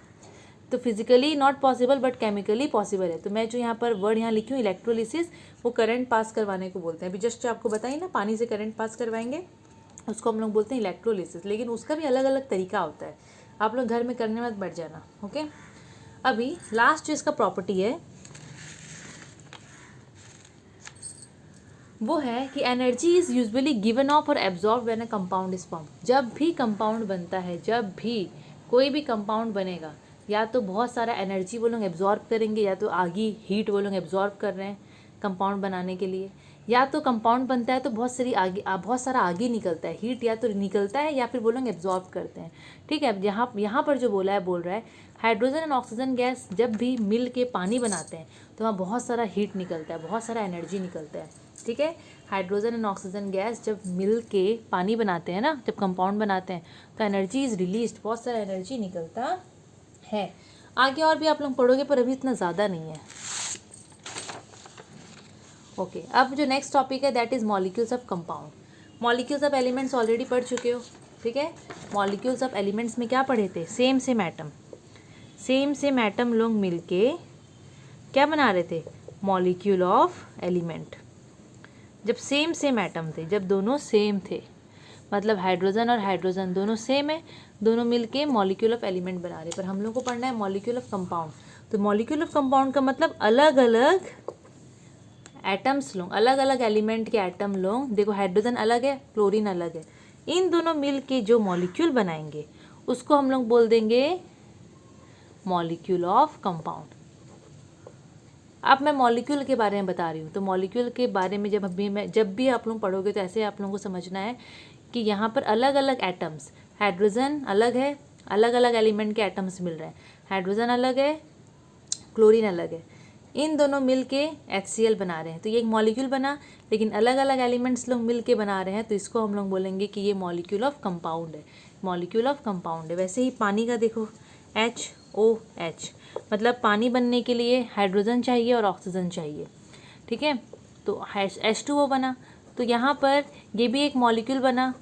तो physically not possible but chemically possible है। तो मैं जो यहाँ पर वर्ड यहाँ लिखी हूँ इलेक्ट्रोलिसिस, वो करंट पास करवाने को बोलते हैं। अभी जस्ट आपको बताइए ना, पानी से करंट पास करवाएंगे उसको हम लोग बोलते हैं इलेक्ट्रोलिसिस, लेकिन उसका भी अलग अलग तरीका होता है। आप लोग घर में करने मत बैठ जाना। ओके, अभी लास्ट जो इसका प्रॉपर्टी है वो है कि energy is usually given off और absorb when a compound is form. जब भी कंपाउंड बनता है, जब भी कोई भी कंपाउंड बनेगा, या तो बहुत सारा एनर्जी वो लोग एब्जॉर्ब करेंगे, या तो आगी हीट वो लोग एब्जॉर्ब कर रहे हैं कंपाउंड बनाने के लिए, या तो कंपाउंड बनता है तो बहुत सारा आगे निकलता है, हीट या तो निकलता है या फिर वो लोग एब्जॉर्ब करते हैं। ठीक है, अब यहाँ पर जो बोल रहा है हाइड्रोजन और ऑक्सीजन गैस जब भी मिल के पानी बनाते हैं तो वहाँ बहुत सारा हीट निकलता है, बहुत सारा एनर्जी निकलता है। ठीक है, हाइड्रोजन एंड ऑक्सीजन गैस जब मिल के पानी बनाते हैं ना, जब कंपाउंड बनाते हैं तो एनर्जी इज रिलीज, बहुत सारा एनर्जी निकलता है। आगे और भी आप लोग पढ़ोगे पर अभी इतना ज़्यादा नहीं है। ओके, अब जो नेक्स्ट टॉपिक है that is molecules of compound. Molecules of elements already पढ़ चुके हो। ठीक है, मॉलिक्यूल्स ऑफ एलिमेंट्स में क्या पढ़े थे? सेम सेम एटम लोग मिलके क्या बना रहे थे? Molecule of element. जब सेम एटम थे, जब दोनों सेम थे, मतलब हाइड्रोजन और हाइड्रोजन दोनों सेम है, दोनों मिलके मॉलिक्यूल ऑफ एलिमेंट बना रहे। पर हम लोग को पढ़ना है मॉलिक्यूल ऑफ कंपाउंड। तो मॉलिक्यूल ऑफ कंपाउंड का मतलब अलग अलग एटम्स लोग, अलग अलग एलिमेंट के एटम लोग, देखो हाइड्रोजन अलग है, क्लोरीन अलग है, इन दोनों मिल के जो मॉलिक्यूल बनाएंगे उसको हम लोग बोल देंगे मॉलिक्यूल ऑफ कंपाउंड। अब मैं मॉलिक्यूल के बारे में बता रही हूँ, तो मॉलिक्यूल के बारे में जब भी आप लोग पढ़ोगे तो ऐसे आप लोगों को समझना है कि यहाँ पर अलग अलग एटम्स, हाइड्रोजन अलग है, अलग अलग एलिमेंट के एटम्स मिल रहे हैं, हाइड्रोजन अलग है, क्लोरीन अलग है, इन दोनों मिल के HCl बना रहे हैं। तो ये एक मॉलिक्यूल बना, लेकिन अलग अलग एलिमेंट्स लोग मिल के बना रहे हैं, तो इसको हम लोग बोलेंगे कि ये मॉलिक्यूल ऑफ कंपाउंड है, मॉलिक्यूल ऑफ कंपाउंड है। वैसे ही पानी का देखो HOH, मतलब पानी बनने के लिए हाइड्रोजन चाहिए और ऑक्सीजन चाहिए। ठीक है, तो H2O बना, तो यहाँ पर ये भी एक मॉलिक्यूल बना,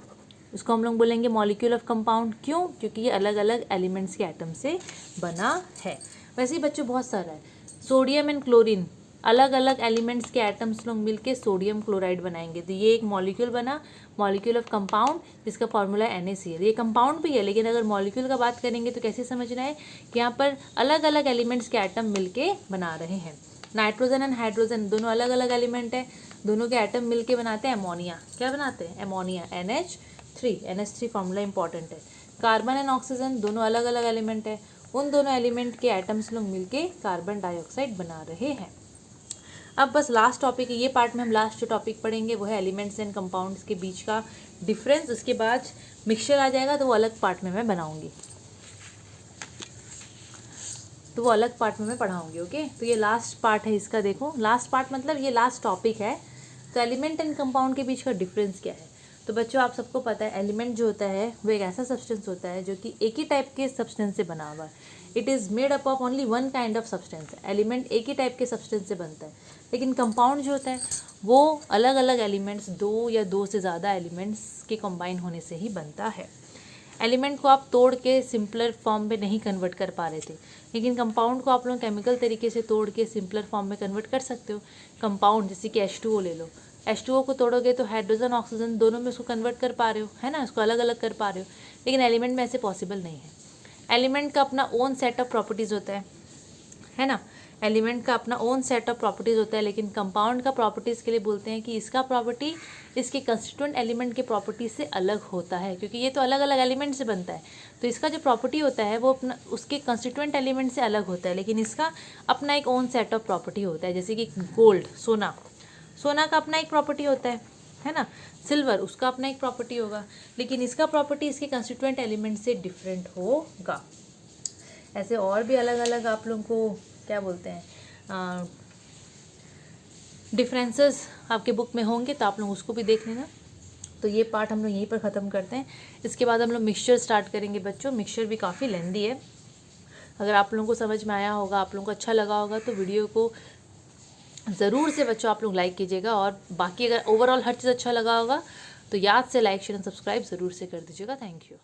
उसको हम लोग बोलेंगे मॉलिक्यूल ऑफ कंपाउंड। क्यों? क्योंकि ये अलग अलग एलिमेंट्स के एटम से बना है। वैसे ही बच्चों बहुत सारा है, सोडियम एंड क्लोरीन, अलग अलग एलिमेंट्स के एटम्स लोग मिलके सोडियम क्लोराइड बनाएंगे, तो ये एक मॉलिक्यूल बना, मॉलिक्यूल ऑफ कंपाउंड, जिसका फॉर्मूला NaCl। ये कंपाउंड भी है, लेकिन अगर मॉलिक्यूल का बात करेंगे तो कैसे समझना है कि यहाँ पर अलग अलग एलिमेंट्स के एटम मिलके बना रहे हैं। नाइट्रोजन एंड हाइड्रोजन दोनों अलग अलग एलिमेंट है, दोनों के एटम मिलके बनाते हैं अमोनिया। क्या बनाते हैं? Ammonia, NH 3 NH3 formula important है। कार्बन एंड ऑक्सीजन दोनों अलग अलग एलिमेंट है, उन दोनों एलिमेंट के एटम्स लोग मिलके कार्बन डाइऑक्साइड बना रहे हैं। अब बस लास्ट टॉपिक है, ये पार्ट में हम लास्ट जो टॉपिक पढ़ेंगे वो है एलिमेंट्स एंड कंपाउंड्स के बीच का डिफरेंस। उसके बाद मिक्सचर आ जाएगा तो वो अलग पार्ट में मैं बनाऊंगी, तो वो अलग पार्ट में मैं पढ़ाऊंगी। ओके, तो ये लास्ट पार्ट है इसका। देखो लास्ट पार्ट मतलब ये लास्ट टॉपिक है। तो एलिमेंट एंड कंपाउंड के बीच का डिफरेंस क्या है। तो बच्चों आप सबको पता है एलिमेंट जो होता है वो एक ऐसा सब्सटेंस होता है जो कि एक ही टाइप के सब्सटेंस से बना हुआ है। It is made up of only one kind of substance. Element एक ही टाइप के सब्सटेंस से बनता है, लेकिन कंपाउंड जो होता है वो अलग अलग एलिमेंट्स, दो या दो से ज़्यादा एलिमेंट्स के कंबाइन होने से ही बनता है। एलिमेंट को आप तोड़ के सिंपलर फॉर्म में नहीं कन्वर्ट कर पा रहे थे, लेकिन कंपाउंड को आप लोग केमिकल तरीके से तोड़ के सिंपलर फॉर्म में कन्वर्ट कर सकते हो। कंपाउंड जैसे कि H2O ले लो, H2O को तोड़ोगे तो हाइड्रोजन ऑक्सीजन दोनों में उसको कन्वर्ट कर पा रहे हो, है ना, उसको अलग अलग कर पा रहे हो। लेकिन एलिमेंट में ऐसे पॉसिबल नहीं है। एलिमेंट का अपना ओन सेट ऑफ प्रॉपर्टीज़ होता है ना, एलिमेंट का अपना ओन सेट ऑफ प्रॉपर्टीज़ होता है। लेकिन कंपाउंड का प्रॉपर्टीज़ के लिए बोलते हैं कि इसका प्रॉपर्टी इसके कंस्टिट्यूएंट एलिमेंट के प्रॉपर्टी से अलग होता है, क्योंकि ये तो अलग अलग एलिमेंट से बनता है। तो इसका जो प्रॉपर्टी होता है वो अपना उसके कंस्टिट्यूएंट एलिमेंट से अलग होता है, लेकिन इसका अपना एक ओन सेट ऑफ प्रॉपर्टी होता है। जैसे कि गोल्ड, सोना, सोना का अपना एक प्रॉपर्टी होता है ना, सिल्वर उसका अपना एक प्रॉपर्टी होगा, लेकिन इसका प्रॉपर्टी इसके कंस्टिट्यूएंट एलिमेंट से डिफरेंट होगा। ऐसे और भी अलग अलग आप लोगों को क्या बोलते हैं डिफरेंसेस आपके बुक में होंगे, तो आप लोग उसको भी देख लेना। तो ये पार्ट हम लोग यहीं पर ख़त्म करते हैं। इसके बाद हम लोग मिक्सचर स्टार्ट करेंगे बच्चों। मिक्सचर भी काफ़ी लेंदी है। अगर आप लोगों को समझ में आया होगा, आप लोगों को अच्छा लगा होगा, तो वीडियो को ज़रूर से बच्चों आप लोग लाइक कीजिएगा। और बाकी अगर ओवरऑल हर चीज़ अच्छा लगा होगा तो याद से लाइक शेयर एंड सब्सक्राइब ज़रूर से कर दीजिएगा। Thank you.